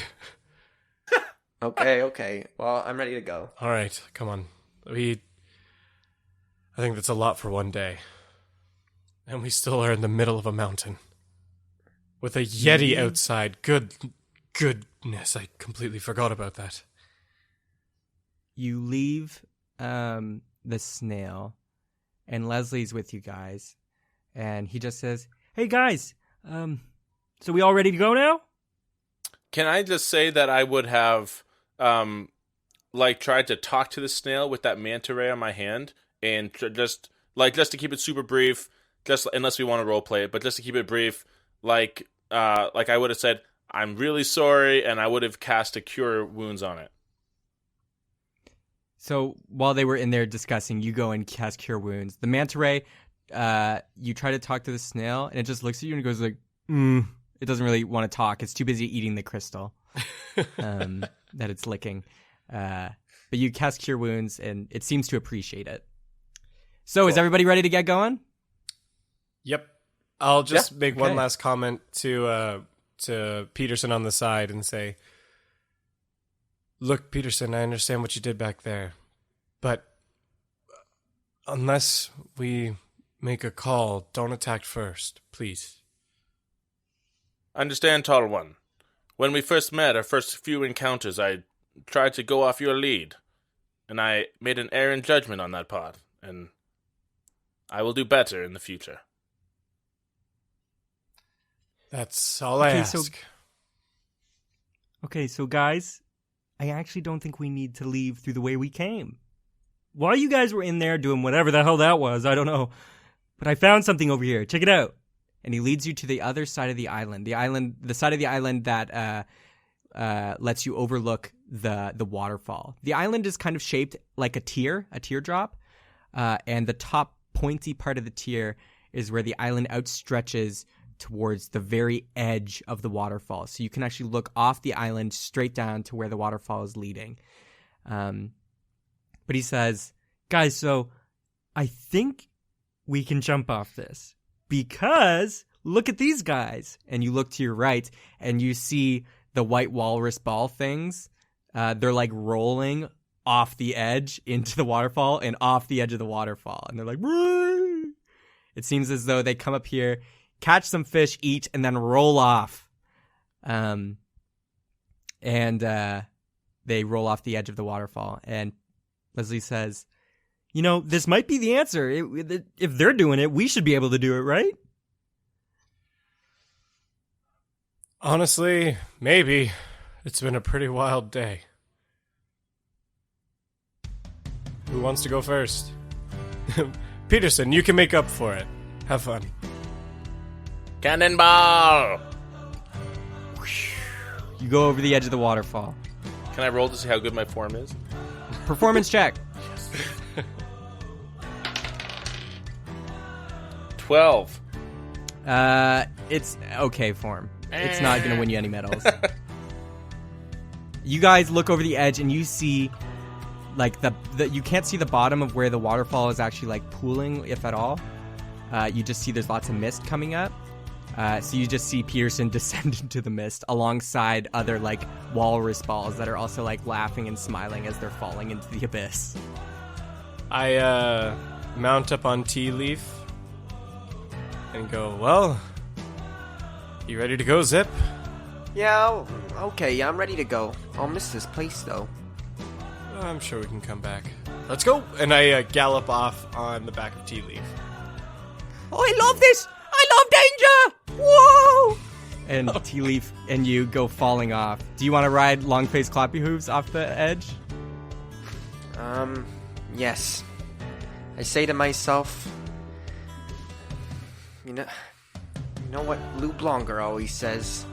Okay. Well, I'm ready to go. All right, come on. I think that's a lot for one day. And we still are in the middle of a mountain. With a Yeti outside. Goodness, I completely forgot about that. You leave the snail, and Leslie's with you guys, and he just says, "Hey guys, so we all ready to go now?" Can I just say that I would have, tried to talk to the snail with that manta ray on my hand, and just to keep it super brief, just unless we want to role play it, but just to keep it brief, I would have said, "I'm really sorry," and I would have cast a cure wounds on it. So while they were in there discussing, you go and cast Cure Wounds. The manta ray, you try to talk to the snail, and it just looks at you and goes like, It doesn't really want to talk. It's too busy eating the crystal that it's licking. But you cast Cure Wounds, and it seems to appreciate it. So Is everybody ready to get going? Yep. I'll just make okay. one last comment to Peterson on the side and say, "Look, Peterson, I understand what you did back there, but unless we make a call, don't attack first, please." Understand, Tall One. When we first met, our first few encounters, I tried to go off your lead, and I made an error in judgment on that part, and I will do better in the future. That's all I ask. Okay, so guys, I actually don't think we need to leave through the way we came. While you guys were in there doing whatever the hell that was, I don't know, but I found something over here. Check it out. And he leads you to the other side of the island. The side of the island that lets you overlook the waterfall. The island is kind of shaped like a teardrop, and the top pointy part of the tear is where the island outstretches towards the very edge of the waterfall. So you can actually look off the island straight down to where the waterfall is leading. But he says, "Guys, so I think we can jump off this. Because look at these guys." And you look to your right and you see the white walrus ball things. They're like rolling off the edge into the waterfall and off the edge of the waterfall. And they're like, "Woo!" It seems as though they come up here, catch some fish, eat, and then roll off. And they roll off the edge of the waterfall. And Leslie says, This might be the answer. If they're doing it, we should be able to do it, right? Honestly, maybe. It's been a pretty wild day. Who wants to go first? Peterson, you can make up for it. Have fun. Cannonball! you go over the edge of the waterfall. Can I roll to see how good my form is? Performance check. 12. It's okay form. It's not going to win you any medals. You guys look over the edge and you see, like, the you can't see the bottom of where the waterfall is actually, like, pooling, if at all. You just see there's lots of mist coming up. So you just see Peterson descend into the mist alongside other, like, walrus balls that are also, like, laughing and smiling as they're falling into the abyss. I mount up on Tea Leaf and go, "Well, you ready to go, Zip?" Yeah, okay, I'm ready to go. I'll miss this place, though. I'm sure we can come back. Let's go! And I gallop off on the back of Tea Leaf. Oh, I love this! I love danger! Whoa! And Tea Leaf and you go falling off. Do you want to ride Longface Clappy Hooves off the edge? Yes. I say to myself, you know what Lou Blonger always says?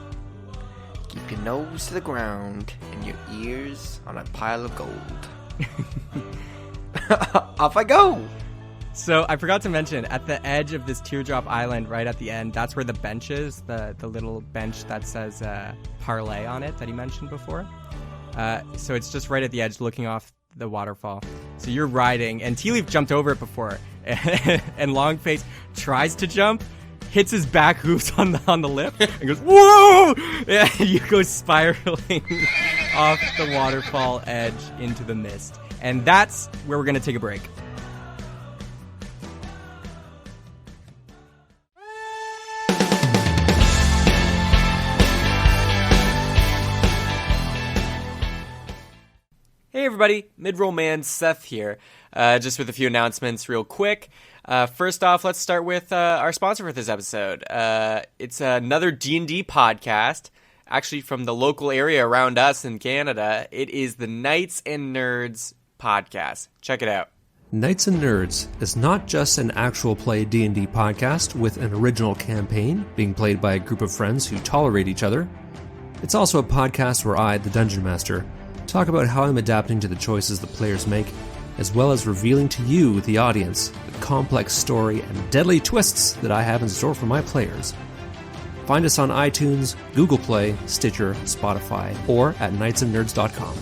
Keep your nose to the ground and your ears on a pile of gold. Off I go! So I forgot to mention, at the edge of this teardrop island, right at the end, that's where the bench is, the little bench that says parlay on it that he mentioned before. So it's just right at the edge looking off the waterfall. So you're riding, and Tea Leaf jumped over it before, and Longface tries to jump, hits his back hooves on the lip, and goes, whoa! Yeah, you go spiraling off the waterfall edge into the mist. And that's where we're going to take a break. Hey everybody, Mid-Roll Man Seth here, just with a few announcements real quick. First off, let's start with our sponsor for this episode. It's another D&D podcast, actually from the local area around us in Canada. It is the Knights and Nerds podcast. Check it out. Knights and Nerds is not just an actual play D&D podcast with an original campaign being played by a group of friends who tolerate each other. It's also a podcast where I, the Dungeon Master, talk about how I'm adapting to the choices the players make, as well as revealing to you, the audience, the complex story and deadly twists that I have in store for my players. Find us on iTunes, Google Play, Stitcher, Spotify, or at knightsandnerds.com.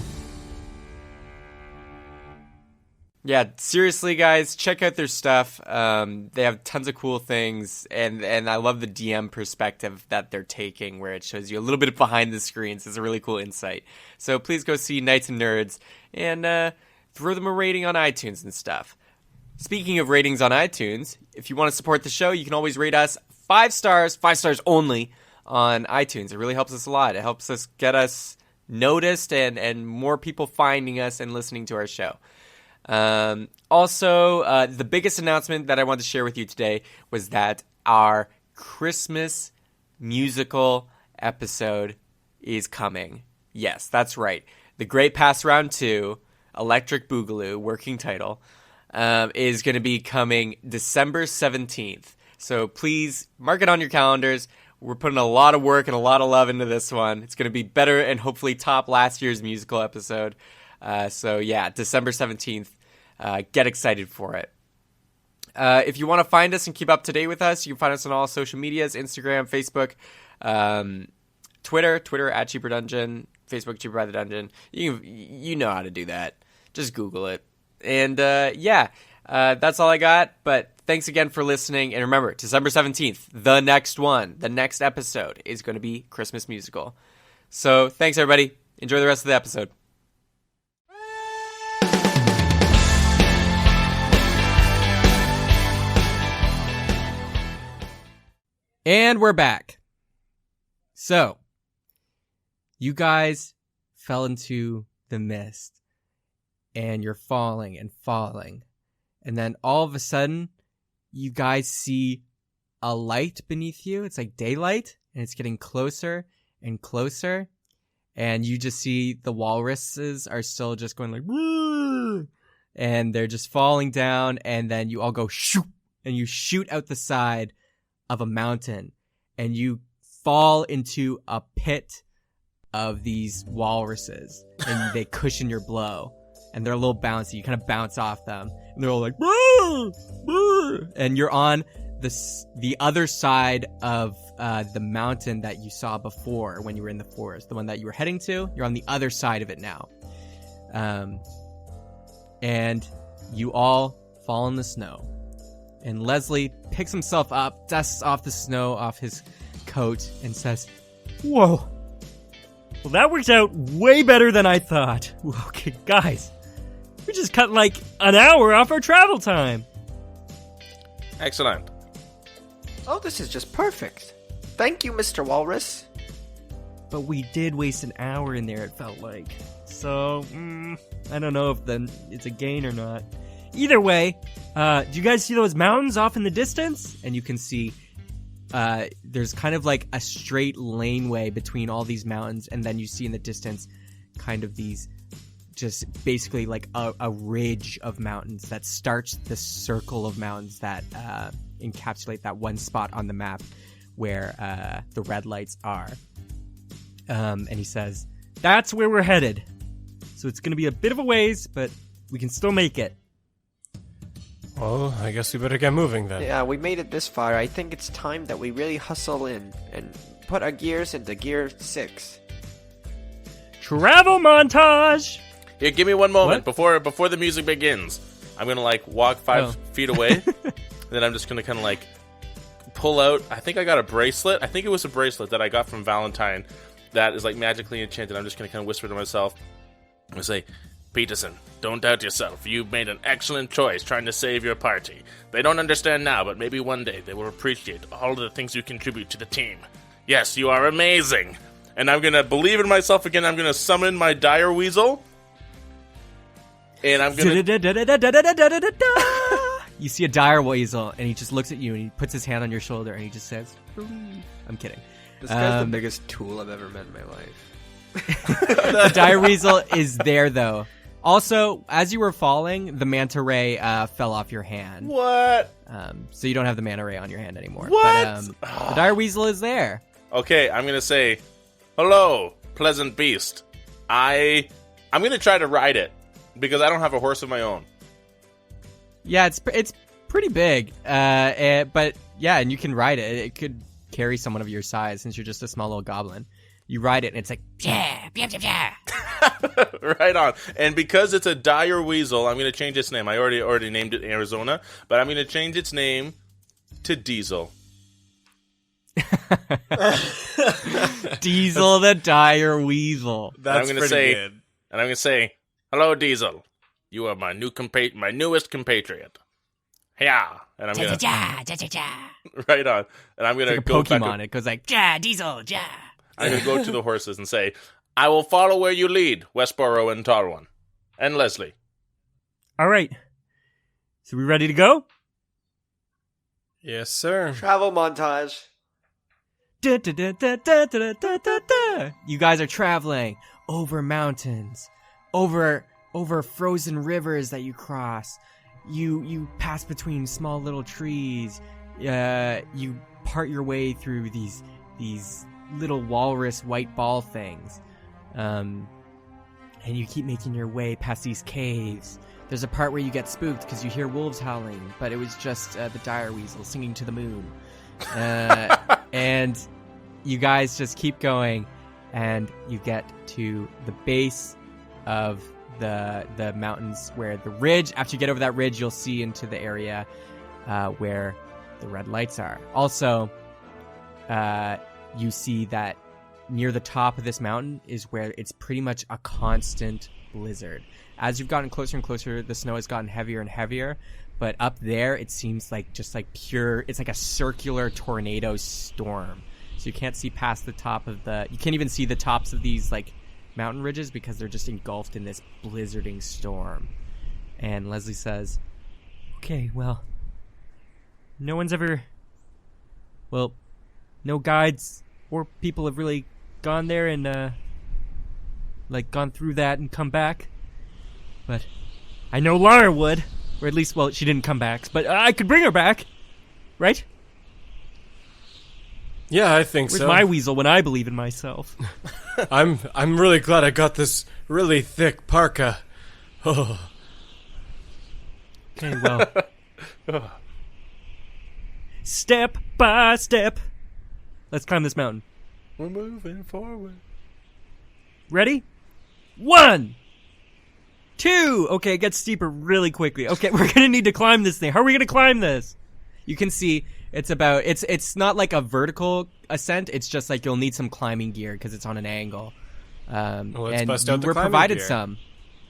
Yeah, seriously, guys, check out their stuff. They have tons of cool things, and I love the DM perspective that they're taking, where it shows you a little bit behind the screens. It's a really cool insight. So please go see Knights and Nerds, and throw them a rating on iTunes and stuff. Speaking of ratings on iTunes, if you want to support the show, you can always rate us 5 stars only, on iTunes. It really helps us a lot. It helps us get us noticed and more people finding us and listening to our show. Also, the biggest announcement that I wanted to share with you today was that our Christmas musical episode is coming. Yes, that's right. The Great Pass Round 2, Electric Boogaloo, working title, is going to be coming December 17th. So please mark it on your calendars. We're putting a lot of work and a lot of love into this one. It's going to be better and hopefully top last year's musical episode. So yeah, December 17th. Get excited for it. If you want to find us and keep up to date with us, you can find us on all social medias, Instagram, Facebook, Twitter at Cheaper Dungeon, Facebook Cheaper by the Dungeon. You know how to do that. Just Google it. And that's all I got. But thanks again for listening. And remember, December 17th, the next episode is going to be Christmas musical. So thanks, everybody. Enjoy the rest of the episode. And we're back. So, you guys fell into the mist, and you're falling and falling. And then all of a sudden, you guys see a light beneath you. It's like daylight, and it's getting closer and closer. And you just see the walruses are still just going like, woo! And they're just falling down, and then you all go shoot, and you shoot out the side of a mountain, and you fall into a pit of these walruses, and they cushion your blow, and they're a little bouncy. You kind of bounce off them, and they're all like, boo, boo. And you're on the other side of the mountain that you saw before when you were in the forest, the one that you were heading to. You're on the other side of it now, and you all fall in the snow. And Leslie picks himself up, dusts off the snow off his coat, and says, Whoa. Well, that worked out way better than I thought. Okay, guys. We just cut like an hour off our travel time. Excellent. Oh, this is just perfect. Thank you, Mr. Walrus. But we did waste an hour in there, it felt like. So, I don't know if then it's a gain or not. Either way, do you guys see those mountains off in the distance? and you can see there's kind of like a straight laneway between all these mountains, and then you see in the distance kind of these just basically like a ridge of mountains that starts the circle of mountains that encapsulate that one spot on the map where the red lights are. And he says, "That's where we're headed. So it's going to be a bit of a ways, but we can still make it." Well, I guess we better get moving then. Yeah, we made it this far. I think it's time that we really hustle in and put our gears into gear 6. Travel montage! Here, give me one moment before the music begins. I'm gonna like walk 5 feet away, and then I'm just gonna kind of like pull out. I think I got a bracelet. I think it was a bracelet that I got from Valentine that is like magically enchanted. I'm just gonna kind of whisper to myself and say, "Peterson, don't doubt yourself. You've made an excellent choice trying to save your party. They don't understand now, but maybe one day they will appreciate all of the things you contribute to the team. Yes, you are amazing." And I'm gonna believe in myself again. I'm gonna summon my dire weasel. And I'm gonna... You see a dire weasel, and he just looks at you, and he puts his hand on your shoulder, and he just says, "Believe." I'm kidding. This guy's the biggest tool I've ever met in my life. The dire weasel is there, though. Also, as you were falling, the manta ray fell off your hand. What? So you don't have the manta ray on your hand anymore. What? But, the dire weasel is there. Okay, I'm gonna say, "Hello, pleasant beast. I'm gonna try to ride it because I don't have a horse of my own." Yeah, it's pretty big. But yeah, and you can ride it. It could carry someone of your size since you're just a small little goblin. You ride it, and it's like, yeah, yeah, yeah, yeah. Right on. And because it's a dire weasel, I'm gonna change its name. I already named it Arizona, but I'm gonna change its name to Diesel. Diesel the dire weasel. That's I'm gonna pretty say, good. And I'm gonna say, "Hello, Diesel. You are my newest compatriot." Yeah, and I'm gonna right on. And I'm gonna It's like a go Pokemon. back. It goes like, ja, Diesel, ja. I'm gonna go to the horses and say, "I will follow where you lead, Westboro and Tarwan, and Leslie." All right. So we ready to go? Yes, sir. Travel montage. Da, da, da, da, da, da, da, da, da. You guys are traveling over mountains, over frozen rivers that you cross. You pass between small little trees. You part your way through these little walrus white ball things, and you keep making your way past these caves. There's a part where you get spooked because you hear wolves howling, but it was just the dire weasel singing to the moon. And you guys just keep going, and you get to the base of the mountains where the ridge, after you get over that ridge, you'll see into the area where the red lights are. Also, you see that near the top of this mountain is where it's pretty much a constant blizzard. As you've gotten closer and closer, the snow has gotten heavier and heavier, but up there it seems like just like pure, it's like a circular tornado storm. So you can't see past the top of you can't even see the tops of these like mountain ridges because they're just engulfed in this blizzarding storm. And Leslie says, Okay, well, no guides or people have really gone there and gone through that and come back. But I know Lara would, or at least, well, she didn't come back, but I could bring her back, right? Yeah, I think Where's so. my weasel when I believe in myself? I'm really glad I got this really thick parka. Oh. Okay, well, step by step, let's climb this mountain. We're moving forward. Ready? 1, 2. Okay, it gets steeper really quickly. Okay, we're gonna need to climb this thing. How are we gonna climb this? you can see it's not like a vertical ascent. It's just like you'll need some climbing gear because it's on an angle. Let's And bust you out the were climbing provided gear. some.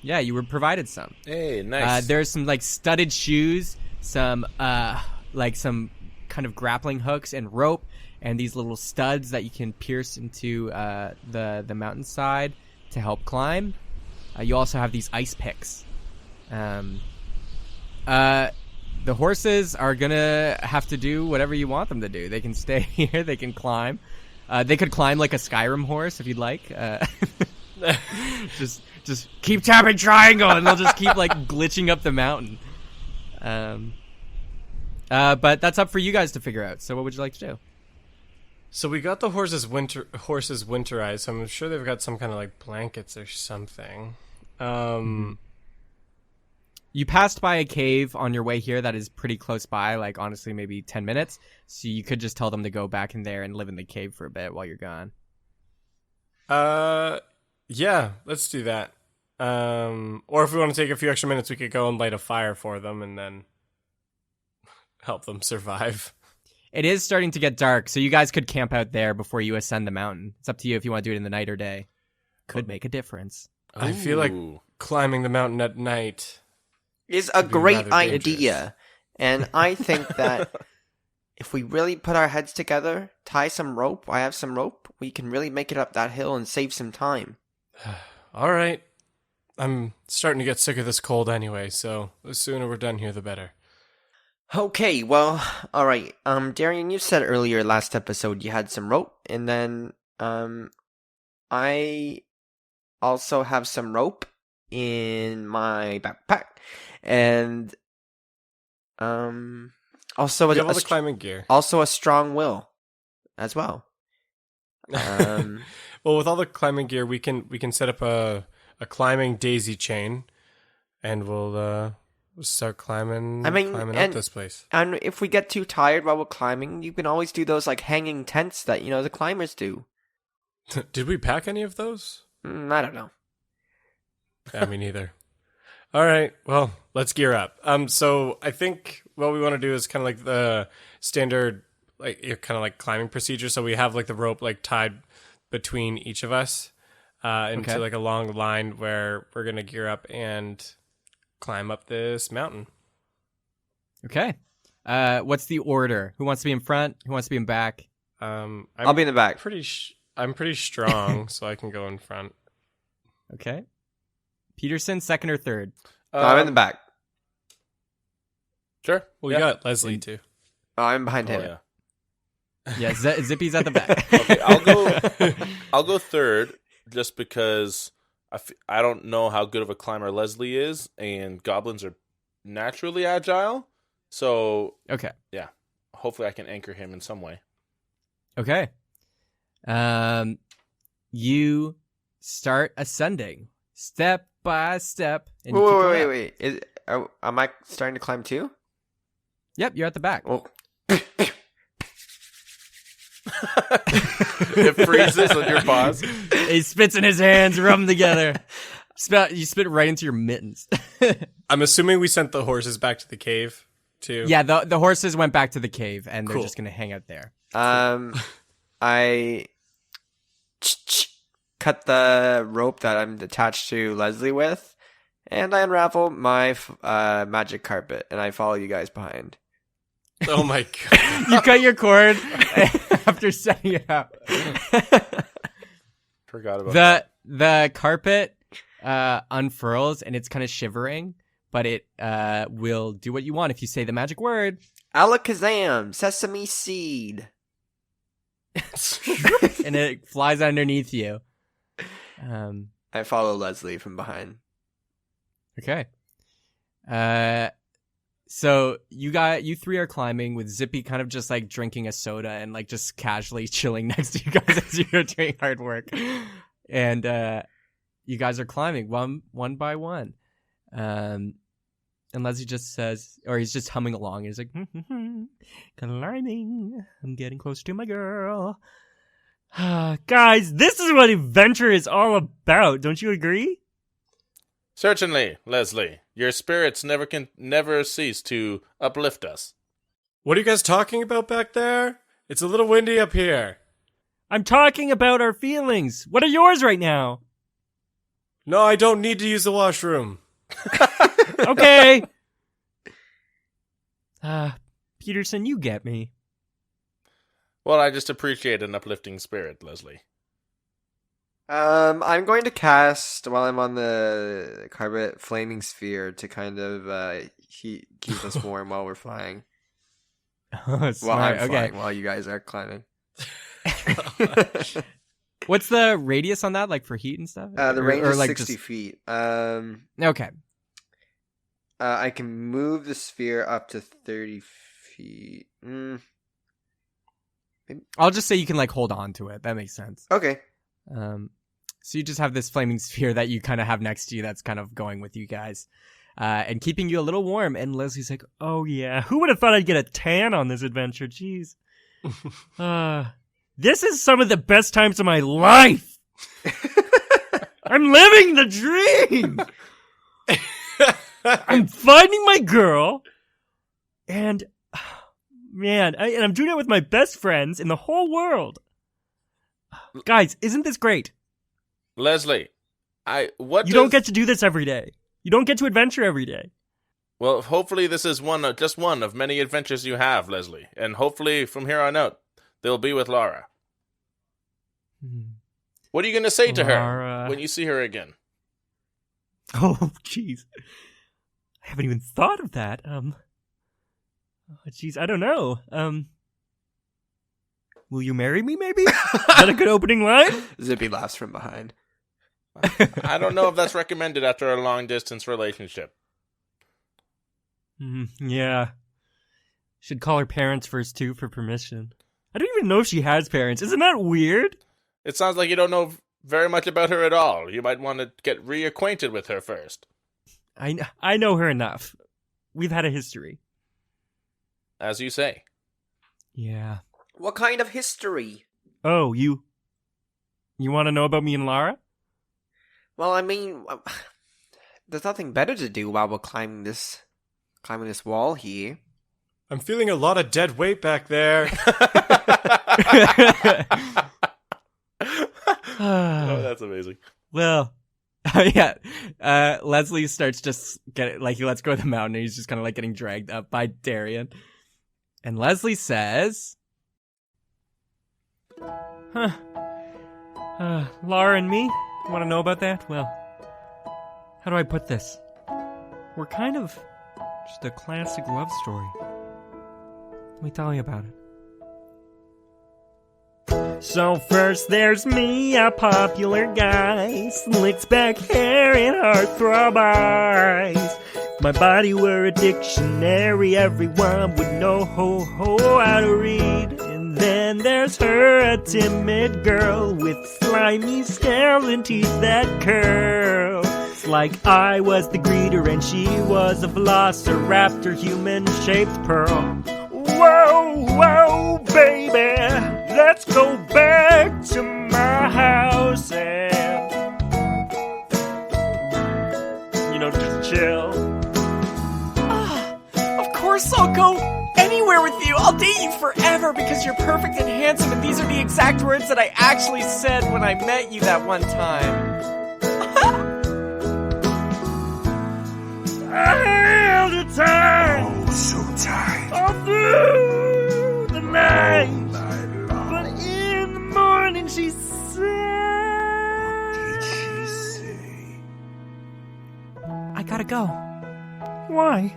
Yeah, you were provided some. Hey, nice. There's some like studded shoes, some some kind of grappling hooks and rope, and these little studs that you can pierce into the mountainside to help climb. You also have these ice picks. The horses are gonna have to do whatever you want them to do. They can stay here. They can climb. They could climb like a Skyrim horse if you'd like. Just keep tapping triangle, and they'll just keep like glitching up the mountain. But that's up for you guys to figure out. So what would you like to do? So we got the horses winterized, so I'm sure they've got some kind of like blankets or something. You passed by a cave on your way here that is pretty close by, like honestly maybe 10 minutes. So you could just tell them to go back in there and live in the cave for a bit while you're gone. Yeah, let's do that. Or if we want to take a few extra minutes, we could go and light a fire for them and then help them survive. It is starting to get dark, so you guys could camp out there before you ascend the mountain. It's up to you if you want to do it in the night or day. Could make a difference. I feel like climbing the mountain at night is a be great rather idea. And I think that if we really put our heads together, tie some rope, I have some rope, we can really make it up that hill and save some time. All right. I'm starting to get sick of this cold anyway, so the sooner we're done here, the better. Okay, well, all right. Darian, you said earlier last episode you had some rope, and then I also have some rope in my backpack, and also You have all the climbing gear. also a strong will as well. Well, with all the climbing gear, we can set up a climbing daisy chain, and we'll start climbing. Climbing up this place. And if we get too tired while we're climbing, you can always do those like hanging tents that the climbers do. Did we pack any of those? I don't know. Yeah, me neither. All right, well, let's gear up. So I think what we want to do is kind of like the standard, like kind of like climbing procedure. So we have like the rope like tied between each of us into like a long line where we're gonna gear up and climb up this mountain. Okay. What's the order? Who wants to be in front? Who wants to be in back? I'll be in the back. I'm pretty strong, so I can go in front. Okay. Peterson, second or third? I'm in the back. Sure. Well, we got Leslie too. I'm behind him. Yeah. Yeah, Zippy's at the back. Okay, I'll go third just because I don't know how good of a climber Leslie is, and goblins are naturally agile. So Okay. yeah, hopefully I can anchor him in some way. Okay. You start ascending step by step. And you keep going up. Wait. Am I starting to climb too? Yep, you're at the back. Oh. It freezes on your paws. He spits in his hands, rub them together. You spit right into your mittens. I'm assuming we sent the horses back to the cave too. Yeah, the horses went back to the cave, and they're Cool. just going to hang out there. I cut the rope that I'm attached to Leslie with, and I unravel my magic carpet, and I follow you guys behind. Oh my god. You cut your cord after setting it up. Forgot about that. The carpet unfurls, and it's kind of shivering, but it will do what you want if you say the magic word. Alakazam, sesame seed. And it flies underneath you. I follow Leslie from behind. Okay. So you three are climbing with Zippy kind of just like drinking a soda and like just casually chilling next to you guys as you're doing hard work. And you guys are climbing one by one. And Leslie just says, or he's just humming along. He's like, climbing. I'm getting close to my girl. Guys, this is what adventure is all about. Don't you agree? Certainly, Leslie. Your spirits never cease to uplift us. What are you guys talking about back there? It's a little windy up here. I'm talking about our feelings. What are yours right now? No, I don't need to use the washroom. Okay. Peterson, you get me. Well, I just appreciate an uplifting spirit, Leslie. I'm going to cast, while I'm on the carpet, Flaming Sphere to kind of keep us warm while we're flying. Oh, While I'm okay. flying, while you guys are climbing. What's the radius on that, like for heat and stuff? The range is like 60 just... feet. Okay. I can move the sphere up to 30 feet. I'll just say you can like hold on to it. That makes sense. Okay. So you just have this flaming sphere that you kind of have next to you that's kind of going with you guys. And keeping you a little warm. And Leslie's like, Oh, yeah. Who would have thought I'd get a tan on this adventure? Jeez. This is some of the best times of my life. I'm living the dream. I'm finding my girl. And, man, I'm doing it with my best friends in the whole world. Guys, isn't this great? Leslie, You don't get to do this every day. You don't get to adventure every day. Well, hopefully this is just one of many adventures you have, Leslie. And hopefully from here on out, they'll be with Laura. What are you going to say to her when you see her again? Oh, jeez. I haven't even thought of that. Jeez, I don't know. Will you marry me, maybe? Is that a good opening line? Zippy laughs from behind. I don't know if that's recommended after a long-distance relationship. Yeah. Should call her parents first, too, for permission. I don't even know if she has parents. Isn't that weird? It sounds like you don't know very much about her at all. You might want to get reacquainted with her first. I know her enough. We've had a history. As you say. Yeah. What kind of history? Oh, you want to know about me and Lara? Well, I mean, there's nothing better to do while we're climbing this wall here. I'm feeling a lot of dead weight back there. Oh, that's amazing. well, yeah. Leslie starts just he lets go of the mountain and he's just kind of like getting dragged up by Darian. And Leslie says, Lara and me? Want to know about that? Well, how do I put this? We're kind of just a classic love story. Let me tell you about it. So first there's me, a popular guy, slicks back hair and heartthrob eyes. If my body were a dictionary, everyone would know how to read. And then there's her, a timid girl with slimy scales and teeth that curl. It's like I was the greeter and she was a velociraptor, human-shaped pearl. Whoa, whoa, baby, let's go back to my house and, just chill. Of course I'll go anywhere with you. I'll date you forever because you're perfect and handsome, and these are the exact words that I actually said when I met you that one time. I held her tight. Oh, so tight. All through the night. All night long. But in the morning she said, What did she say? I gotta go. Why?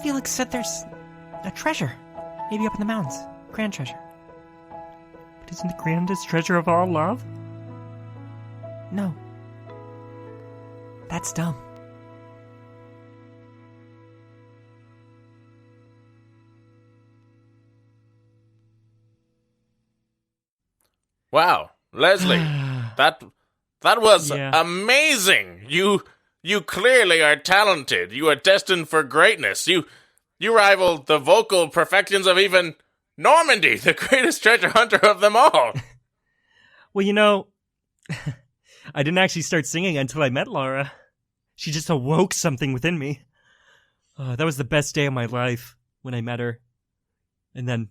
Felix said there's a treasure. Maybe up in the mountains. Grand treasure. But isn't the grandest treasure of all love? No. That's dumb. Wow, Leslie, that was Yeah. amazing. You clearly are talented. You are destined for greatness. You rival the vocal perfections of even Normandy, the greatest treasure hunter of them all. Well, I didn't actually start singing until I met Laura. She just awoke something within me. That was the best day of my life when I met her. And then,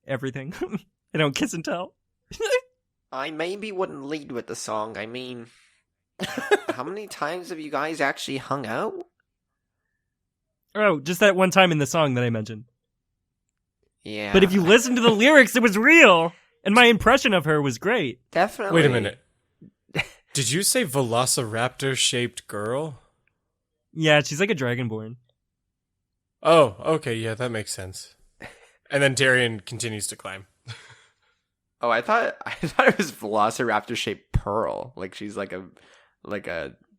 everything. I don't kiss and tell. I maybe wouldn't lead with the song. I mean, how many times have you guys actually hung out? Oh, just that one time in the song that I mentioned. Yeah. But if you listen to the lyrics, it was real. And my impression of her was great. Definitely. Wait a minute. Did you say velociraptor-shaped girl? Yeah, she's like a dragonborn. Oh, okay, yeah, that makes sense. And then Darian continues to climb. Oh, I thought it was velociraptor-shaped pearl. Like she's like a.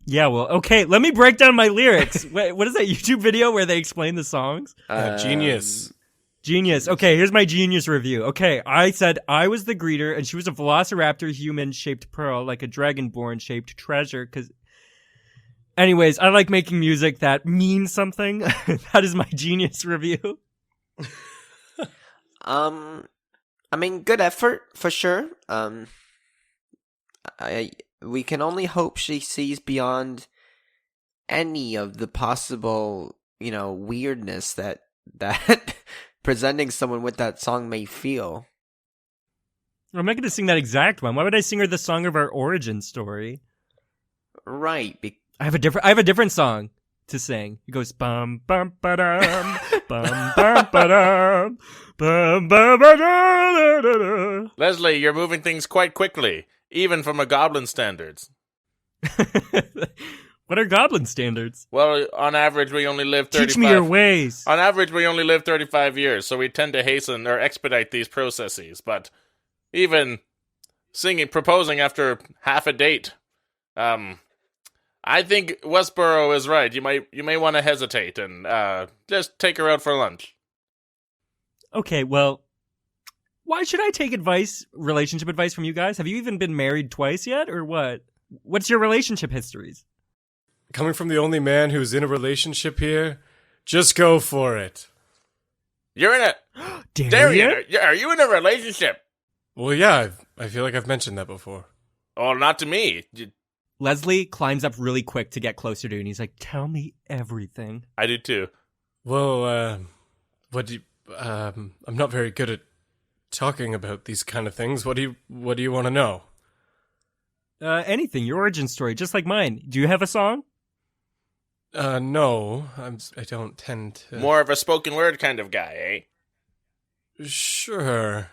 Yeah, well, okay, let me break down my lyrics. Wait, what is that YouTube video where they explain the songs? Genius. Genius. Okay, here's my genius review. Okay, I said I was the greeter, and she was a velociraptor human-shaped pearl, like a dragonborn-shaped treasure, because... Anyways, I like making music that means something. That is my genius review. I mean, good effort for sure. We can only hope she sees beyond any of the possible, weirdness that presenting someone with that song may feel. I'm not going to sing that exact one. Why would I sing her the song of our origin story? Right. I have a different song to sing. It goes bum bum ba dum bum bum ba dum bum bum ba da. Leslie, you're moving things quite quickly, even from a goblin standards. What are goblin standards? Well, on average, we only live 35. Teach me your ways. On average, we only live 35 years, so we tend to hasten or expedite these processes. But even proposing after half a date, I think Westboro is right. You may want to hesitate and just take her out for lunch. Okay, well, why should I take relationship advice from you guys? Have you even been married twice yet, or what? What's your relationship histories? Coming from the only man who's in a relationship here, just go for it. You're in a... Darian, are you in a relationship? Well, yeah, I feel like I've mentioned that before. Oh, not to me. Leslie climbs up really quick to get closer to you, and he's like, tell me everything. I do too. Well, I'm not very good at talking about these kind of things. What do you want to know? Anything, your origin story, just like mine. Do you have a song? No, I don't tend to. More of a spoken word kind of guy, eh? Sure.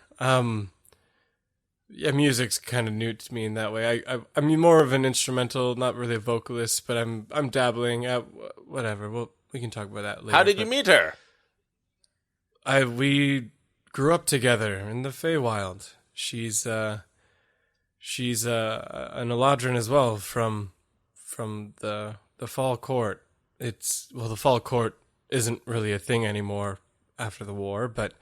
Yeah, music's kind of new to me in that way. I'm more of an instrumental, not really a vocalist, but I'm dabbling. Whatever. Well, we can talk about that later. How did you meet her? We grew up together in the Feywild. She's an Eladrin as well from the Fall Court. The Fall Court isn't really a thing anymore after the war, but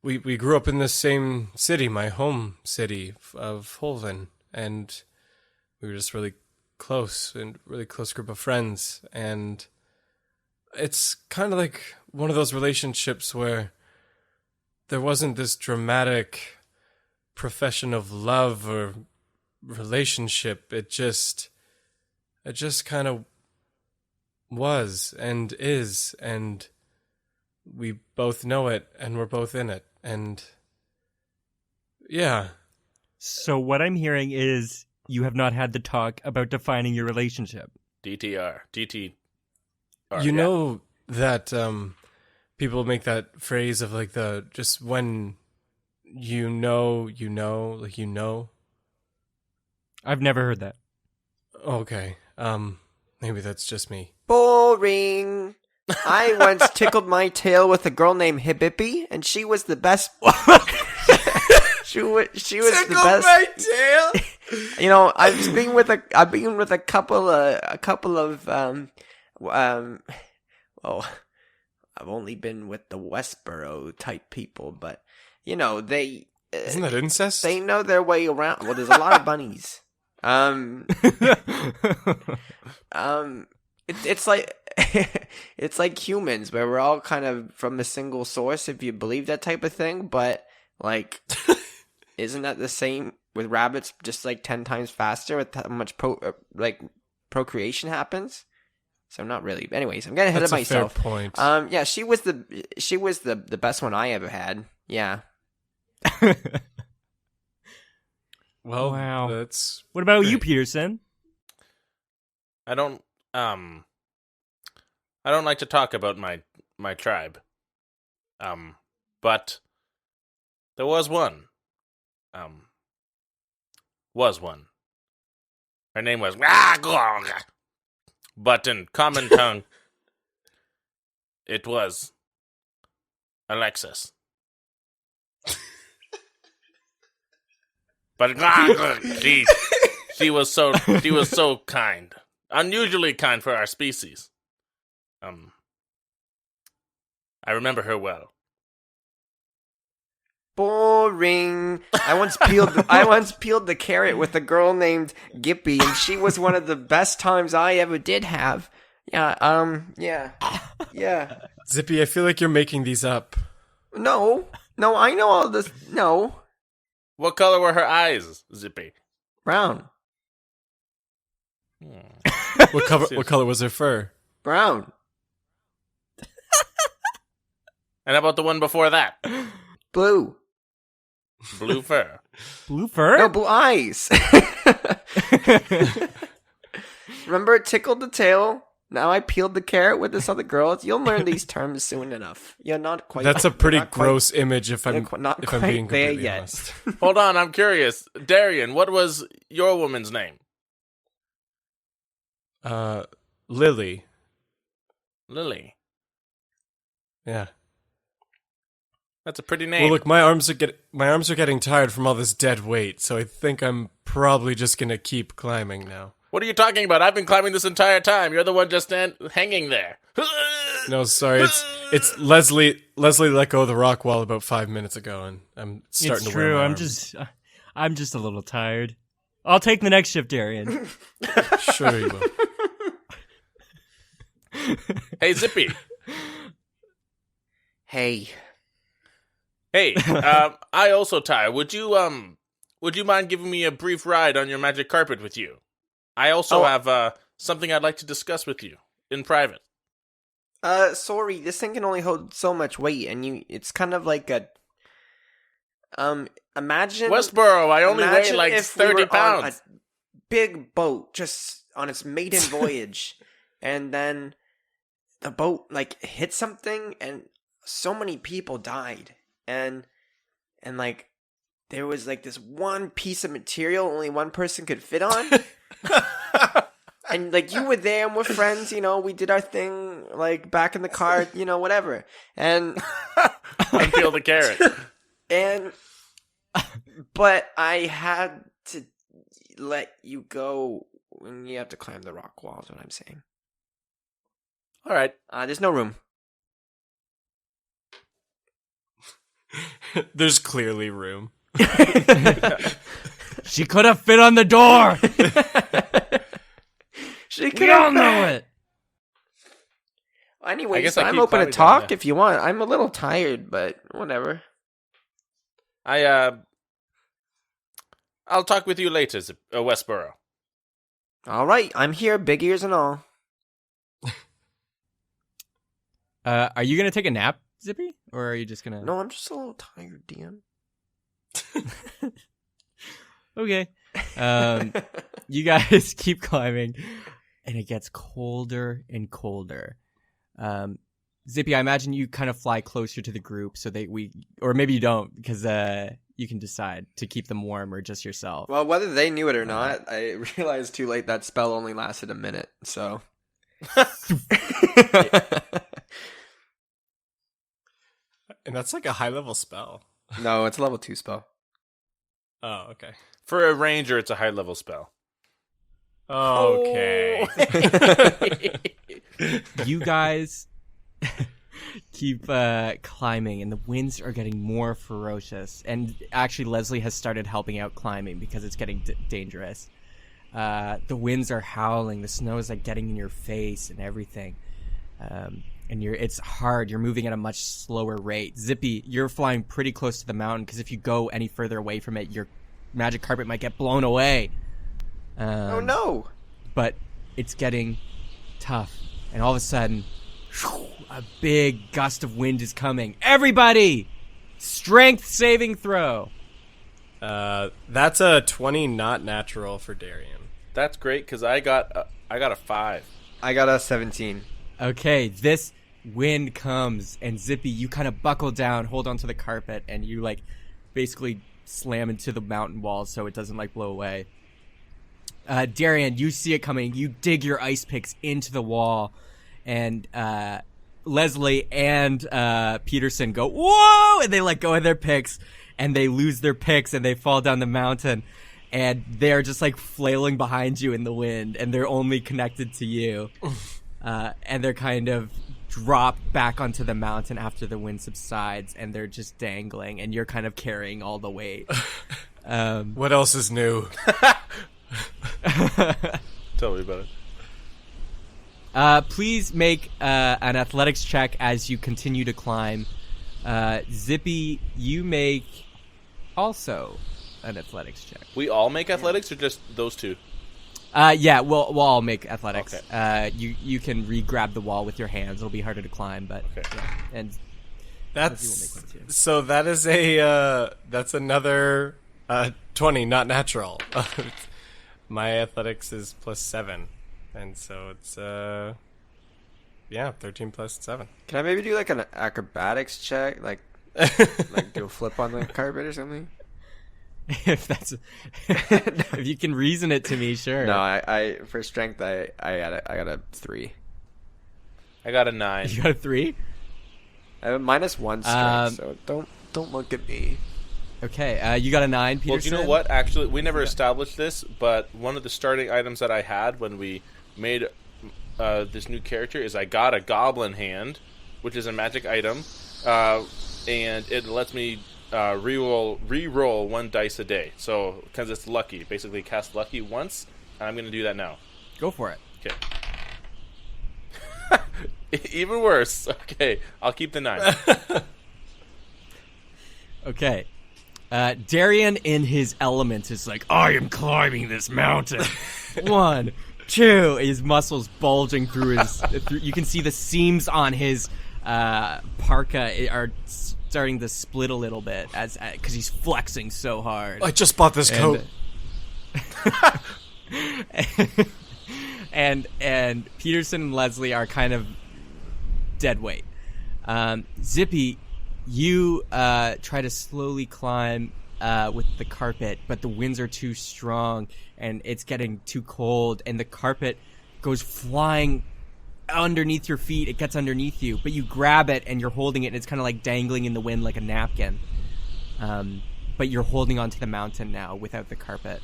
we grew up in the same city, my home city of Holven, and we were just really close and really close group of friends. And it's kind of like one of those relationships where there wasn't this dramatic profession of love or relationship. It just kind of was and is, and we both know it, and we're both in it, and yeah. So what I'm hearing is you have not had the talk about defining your relationship. DTR. You know that people make that phrase of like just when you know, like you know. I've never heard that. Okay. Maybe that's just me. Boring. I once tickled my tail with a girl named Hibippy, and she was the best. she was the best. My tail. I've been with a couple of I've only been with the Westboro type people, but they isn't that incest? They know their way around. Well, there's a lot of bunnies. It's like it's like humans, where we're all kind of from a single source, if you believe that type of thing. But like, isn't that the same with rabbits? Just like 10 times faster with how much procreation happens. So not really. Anyways, I'm getting ahead of myself. Fair point. Yeah, she was the best one I ever had. Yeah. Well, wow. That's what about great. You, Peterson? I don't like to talk about my tribe. But there was one. Her name was but in common tongue it was Alexis. But she was so kind. Unusually kind for our species. I remember her well. Boring. I once peeled the carrot with a girl named Gippy, and she was one of the best times I ever did have. Yeah. Zippy, I feel like you're making these up. No, I know all this. No, What color were her eyes, Zippy? brown, What color was her fur? brown, And how about the one before that? blue. Blue fur. Blue fur? No, blue eyes. Remember, it tickled the tail. Now I peeled the carrot with this other girl. You'll learn these terms soon enough. You're not quite. That's a pretty you're not quite- gross image if I'm not if quite I'm being there completely yet. honest. Hold on, I'm curious. Darian, what was your woman's name? Lily. Lily. Yeah. That's a pretty name. Well, look, my arms are getting tired from all this dead weight, so I think I'm probably just gonna keep climbing now. What are you talking about? I've been climbing this entire time. You're the one just hanging there. No, sorry, it's Leslie. Leslie let go of the rock wall about 5 minutes ago, and I'm starting It's to wear true. my I'm arms. just a little tired. I'll take the next shift, Darian. Sure you will. Hey, Zippy. Hey, Hey, I also tie. Would you mind giving me a brief ride on your magic carpet with you? I also have something I'd like to discuss with you in private. sorry, this thing can only hold so much weight, and it's kind of like a, imagine Westboro, I only weigh imagine like if we 30 were on pounds. a big boat just on its maiden voyage, and then the boat like hit something, and so many people died, and like there was like this one piece of material only one person could fit on. And like you were there and we're friends, we did our thing like back in the car, whatever. And Unpeel the carrot. but I had to let you go when you have to climb the rock wall, is what I'm saying. All right. There's no room. There's clearly room. She could have fit on the door. She We all know it. Anyways, I guess I I'm keep open to climbing down talk there. if you want. I'm a little tired, but whatever. I'll talk with you later, Westboro. All right, I'm here, big ears and all. Are you gonna take a nap, Zippy, or are you just gonna? No, I'm just a little tired, DM. Okay. You guys keep climbing, and it gets colder and colder. Zippy, I imagine you kind of fly closer to the group so or maybe you don't, because you can decide to keep them warm or just yourself. Well, whether they knew it or not, I realized too late that spell only lasted a minute, so. And that's like a high level spell. No, it's a level 2 spell. Oh, okay. For a ranger, it's a high level spell. Okay. You guys keep climbing, and the winds are getting more ferocious. And actually, Leslie has started helping out climbing because it's getting dangerous. The winds are howling. The snow is like getting in your face and everything. And it's hard. You're moving at a much slower rate. Zippy, you're flying pretty close to the mountain because if you go any further away from it, your magic carpet might get blown away. Oh no! But it's getting tough, and all of a sudden, a big gust of wind is coming. Everybody, strength saving throw. That's a 20 not natural for Darian. That's great because I got a 5. I got a 17. Okay, this wind comes, and Zippy, you kind of buckle down, hold onto the carpet, and you like basically slam into the mountain wall so it doesn't like blow away. Darian, you see it coming. You dig your ice picks into the wall, and Leslie and Peterson go, whoa! And they let go of their picks, and they lose their picks, and they fall down the mountain, and they're just like flailing behind you in the wind, and they're only connected to you. And they're kind of drop back onto the mountain after the wind subsides, and they're just dangling, and you're kind of carrying all the weight. What else is new? Tell me about it. Please make an athletics check as you continue to climb. Zippy, you make also an athletics check. We all make athletics, or just those two? Yeah, we'll all make athletics. Okay. You can re-grab the wall with your hands. It'll be harder to climb, but Okay. yeah. And That's will make one too. so. That is that's another 20, not natural. My athletics is +7, and so it's 13 plus 7. Can I maybe do like an acrobatics check, like do a flip on the carpet or something? if that's if you can reason it to me, sure. No, I for strength I got a 3. I got a 9. You got a 3? I have a -1 strength, so don't look at me. Okay, you got a 9, Peterson? Well, do you know what? Actually, we never established this, but one of the starting items that I had when we made this new character is I got a goblin hand, which is a magic item, and it lets me re-roll 1 dice a day. So, because it's lucky, basically cast lucky once, and I'm going to do that now. Go for it. Okay. Even worse. Okay, I'll keep the 9. Okay. Darian in his element is like, I am climbing this mountain. 1, 2. His muscles bulging through his. You can see the seams on his parka are starting to split a little bit because he's flexing so hard. I just bought this coat. And Peterson and Leslie are kind of dead weight. Zippy, you try to slowly climb with the carpet, but the winds are too strong and it's getting too cold, and the carpet goes flying underneath your feet. It gets underneath you, but you grab it and you're holding it, and it's kind of like dangling in the wind like a napkin. But you're holding onto the mountain now without the carpet.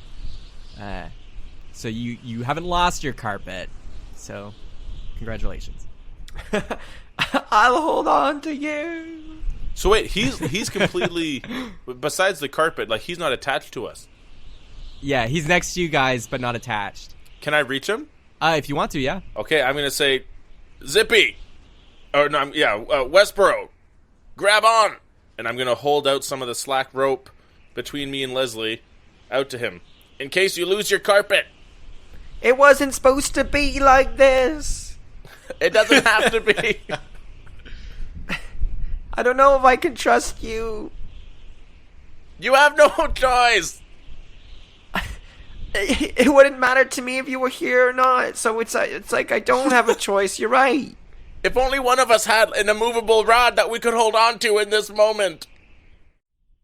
So you haven't lost your carpet. So congratulations. I'll hold on to you. So wait, he's completely, besides the carpet, like he's not attached to us. Yeah, he's next to you guys, but not attached. Can I reach him? If you want to, yeah. Okay, I'm going to say, Zippy! Or no, Westboro, grab on! And I'm going to hold out some of the slack rope between me and Leslie out to him, in case you lose your carpet. It wasn't supposed to be like this. It doesn't have to be. I don't know if I can trust you. You have no choice. It wouldn't matter to me if you were here or not. So it's like I don't have a choice. You're right. If only one of us had an immovable rod that we could hold on to in this moment.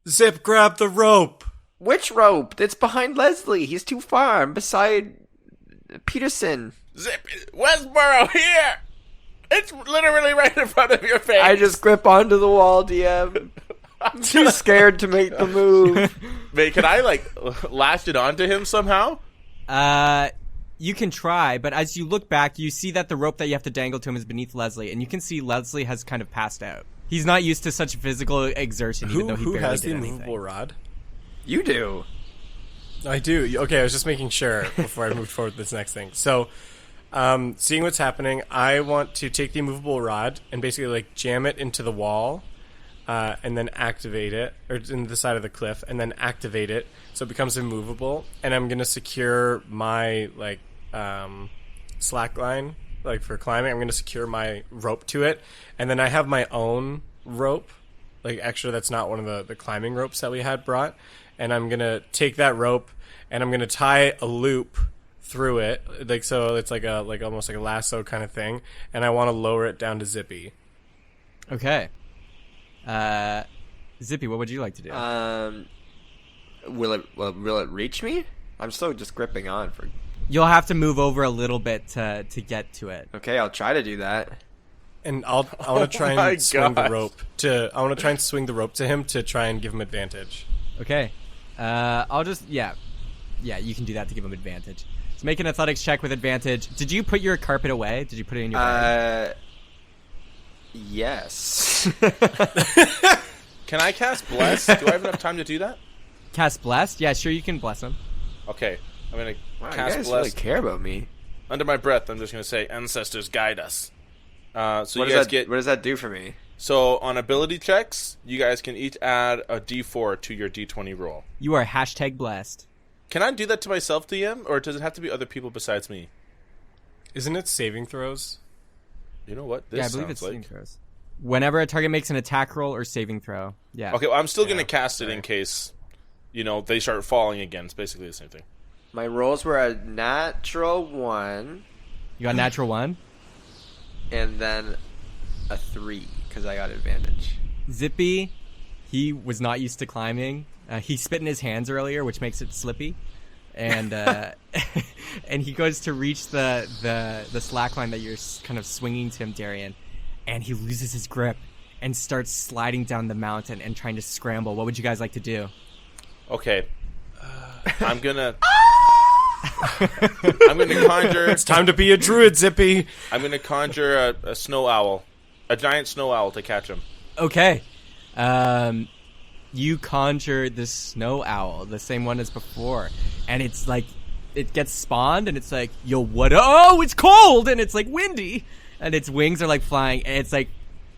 Zip, grab the rope. Which rope? It's behind Leslie. He's too far. I'm beside Peterson. Zip, Westboro, here! It's literally right in front of your face. I just grip onto the wall, DM. I'm too scared to make the move. Wait, can I, lash it onto him somehow? You can try, but as you look back, you see that the rope that you have to dangle to him is beneath Leslie, and you can see Leslie has kind of passed out. He's not used to such physical exertion, even though he Who barely has did the anything. immovable rod? You do. I do. Okay, I was just making sure before I moved forward with this next thing. So, seeing what's happening, I want to take the immovable rod and basically jam it into the wall, and then activate it, or in the side of the cliff, and then activate it so it becomes immovable. And I'm gonna secure my slack line, for climbing. I'm gonna secure my rope to it, and then I have my own rope, extra. That's not one of the climbing ropes that we had brought. And I'm gonna take that rope and I'm gonna tie a loop through it, so it's almost like a lasso kind of thing. And I want to lower it down to Zippy. Okay. Zippy, what would you like to do? Will it reach me? I'm still just gripping on for. You'll have to move over a little bit to get to it. Okay, I'll try to do that. And I want to try my and swing the gosh. rope to. I want to try and swing the rope to him to try and give him advantage. Okay. I'll just yeah, you can do that to give him advantage. So make an athletics check with advantage. Did you put your carpet away? Did you put it in your bag? Yes. Can I cast Bless? Do I have enough time to do that? Cast Blessed? Yeah, sure, you can bless him. Okay. I'm going to Wow, you cast guys Bless. really care about me. Under my breath, I'm just going to say, Ancestors, guide us. So What you guys what does that do for me? So on ability checks, you guys can each add a d4 to your d20 roll. You are #blessed. Can I do that to myself, DM, or does it have to be other people besides me? Isn't it saving throws? You know what? This Yeah, I believe sounds it's saving like. throws. Whenever a target makes an attack roll or saving throw. Yeah. Okay, well, I'm still going to cast it in case, they start falling again. It's basically the same thing. My rolls were a natural 1 You got natural 1? and then a 3 because I got advantage. Zippy, he was not used to climbing. He spit in his hands earlier, which makes it slippy. And and he goes to reach the slack line that you're kind of swinging to him, Darian. And he loses his grip and starts sliding down the mountain and trying to scramble. What would you guys like to do? Okay. I'm gonna conjure. It's time to be a druid, Zippy. I'm gonna conjure a snow owl, a giant snow owl to catch him. Okay. You conjure this snow owl, the same one as before. And it's like, it gets spawned and it's like, yo, what? Oh, it's cold and it's like windy. And its wings are like flying. And it's like,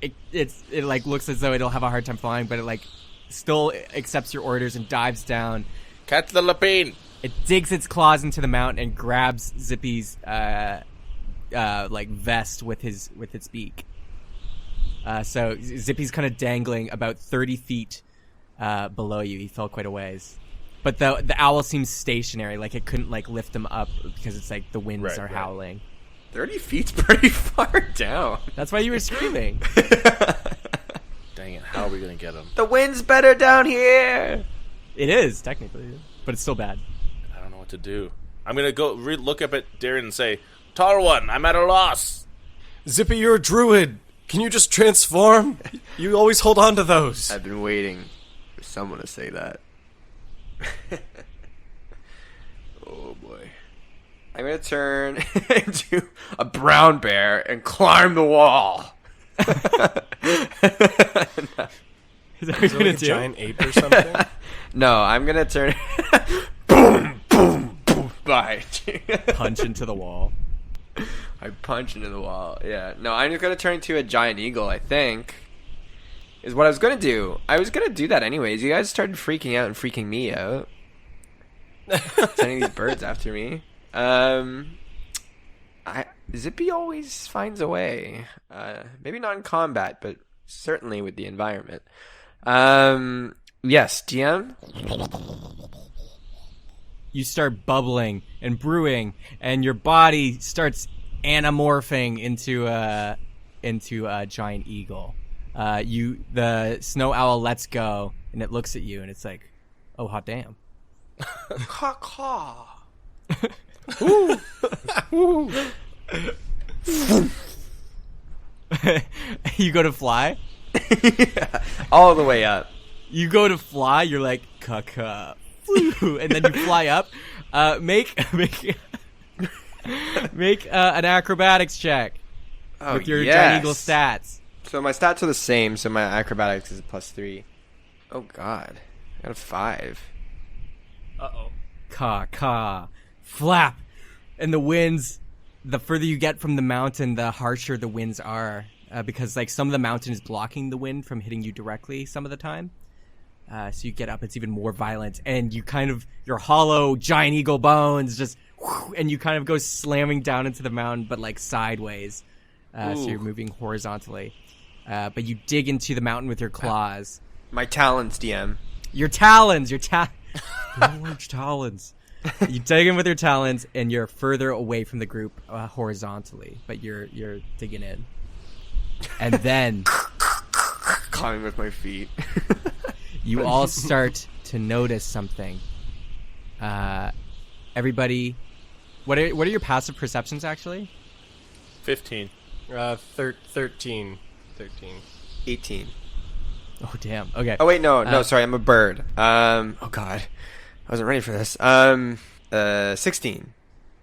it like looks as though it'll have a hard time flying, but it like still accepts your orders and dives down. Catch the lapine. It digs its claws into the mountain and grabs Zippy's like vest with its beak. So Zippy's kind of dangling about 30 feet below you. He fell quite a ways, but the owl seems stationary, like it couldn't like lift him up because it's like the winds are howling. 30 feet's pretty far down. That's why you were screaming. Dang it! How are we gonna get him? The wind's better down here. It is technically, but it's still bad. I don't know what to do. I'm gonna go look up at Darren and say, "Tall one, I'm at a loss." Zippy, you're a druid. Can you just transform? You always hold on to those. I've been waiting for someone to say that. Oh boy. I'm gonna turn into a brown bear and climb the wall. Is that what Is you're it gonna like a do? giant ape or something? No, I'm gonna turn boom, boom, boom. Bye. Punch into the wall. I punch into the wall. Yeah. No, I'm just gonna turn into a giant eagle, I think. Is what I was gonna do. I was gonna do that anyways. You guys started freaking out and freaking me out. Sending these birds after me. Zippy always finds a way. Maybe not in combat, but certainly with the environment. Yes, DM? You start bubbling and brewing, and your body starts anamorphing into a giant eagle. The snow owl lets go, and it looks at you, and it's like, oh, hot damn. Caw-caw. You go to fly? All the way up. You go to fly, you're like, caca, and then you fly up. Make an acrobatics check with your giant eagle stats. So my stats are the same, so my acrobatics is +3. Oh god. I got a 5. Caw, flap. And the winds, the further you get from the mountain, the harsher the winds are. Because like some of the mountain is blocking the wind from hitting you directly some of the time. So you get up, it's even more violent. And you kind of, your hollow giant eagle bones just, and you kind of go slamming down into the mountain, but like sideways. So you're moving horizontally. But you dig into the mountain with your claws. My talons, DM. Your talons, large talons. You dig in with your talons, and you're further away from the group horizontally, but you're digging in. And then Climbing with my feet. you all start to notice something. Everybody, what are your passive perceptions actually? 15. 13. 18. Oh damn. Okay. Oh wait, no, sorry, I'm a bird. Oh god. I wasn't ready for this. 16.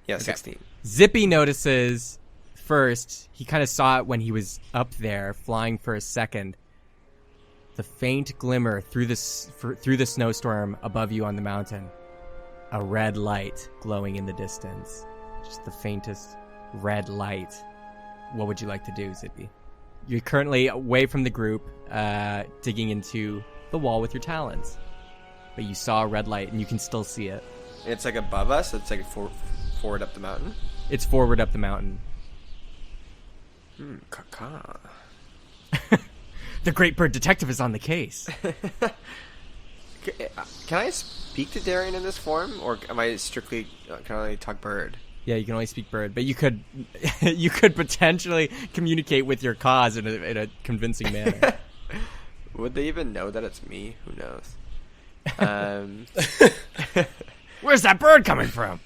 Yeah, 16. Zippy notices first, he kind of saw it when he was up there, flying for a second. The faint glimmer through the snowstorm above you on the mountain. A red light glowing in the distance. Just the faintest red light. What would you like to do, Zippy? You're currently away from the group, digging into the wall with your talons. But you saw a red light, and you can still see it. It's like above us. It's like forward up the mountain. It's forward up the mountain. Caca. The Great Bird Detective is on the case. Can I speak to Darian in this form, or am I strictly can I only talk bird? Yeah, you can only speak bird, but you could you could potentially communicate with your cause in a convincing manner. Would they even know that it's me? Who knows? Where's that bird coming from?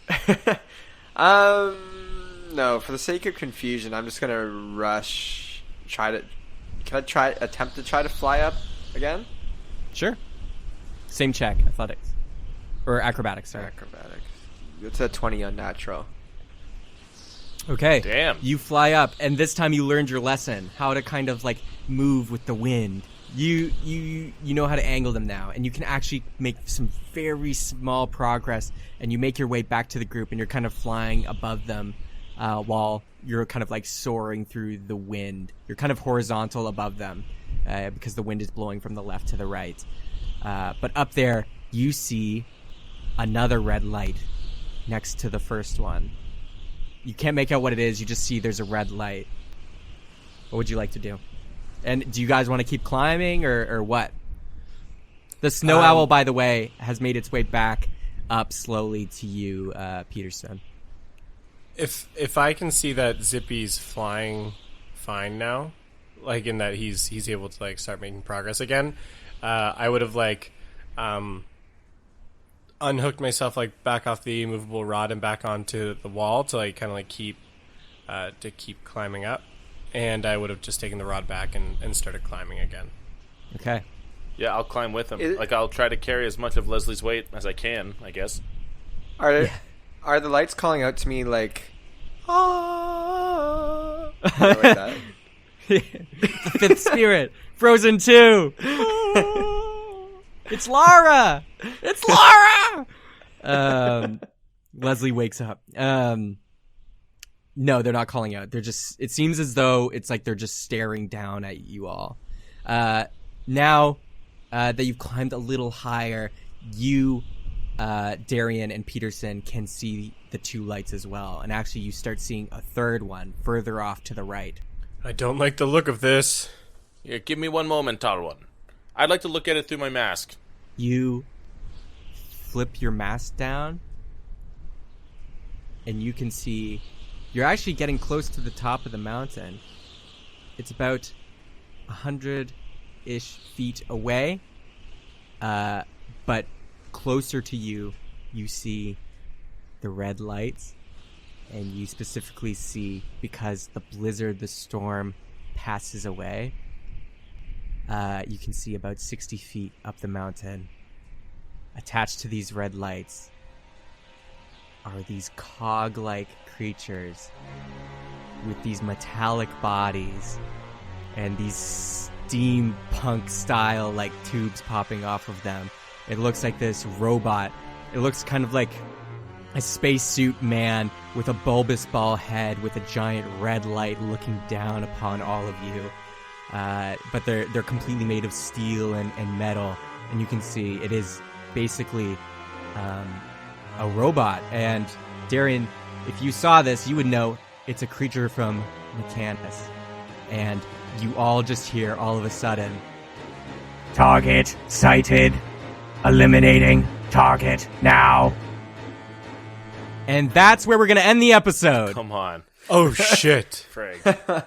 No. For the sake of confusion, I'm just gonna rush. Can I attempt to try to fly up again? Sure. Same check, athletics. Or acrobatics, sorry. Acrobatics. It's a 20 unnatural. Okay. Damn. You fly up, and this time you learned your lesson. How to kind of, like, move with the wind. You know how to angle them now, and you can actually make some very small progress, and you make your way back to the group, and you're kind of flying above them while you're kind of, like, soaring through the wind. You're kind of horizontal above them because the wind is blowing from the left to the right. But up there, you see another red light next to the first one. You can't make out what it is. You just see there's a red light. What would you like to do? And do you guys want to keep climbing or what? The snow owl, by the way, has made its way back up slowly to you, Peterson. If I can see that Zippy's flying fine now, like in that he's able to like start making progress again, I would have like unhooked myself like back off the movable rod and back onto the wall to like kind of like keep climbing up, and I would have just taken the rod back and started climbing again. Okay. Yeah, I'll climb with him. Like, I'll try to carry as much of Leslie's weight as I can, I guess. Are the lights calling out to me like, ah? Like that? The fifth spirit, Frozen 2. It's Lara. It's Lara. Leslie wakes up. No, they're not calling out. They're just. It seems as though it's like they're just staring down at you all. Now that you've climbed a little higher, you, Darian and Peterson, can see the two lights as well. And actually, you start seeing a third one further off to the right. I don't like the look of this. Here, give me one moment, Tarwan. I'd like to look at it through my mask. You flip your mask down, and you can see you're actually getting close to the top of the mountain. It's about 100-ish feet away, but closer to you, you see the red lights, and you specifically see, because the blizzard, the storm, passes away, you can see about 60 feet up the mountain, attached to these red lights, are these cog-like creatures with these metallic bodies and these steampunk-style like tubes popping off of them. It looks like this robot. It looks kind of like a spacesuit man with a bulbous ball head with a giant red light looking down upon all of you. But they're completely made of steel and metal, and you can see it is basically a robot. And Darian, if you saw this, you would know it's a creature from Mechanus. And you all just hear all of a sudden, Target sighted. Eliminating target now. and that's where we're going to end the episode. Come on. Oh shit. Frig.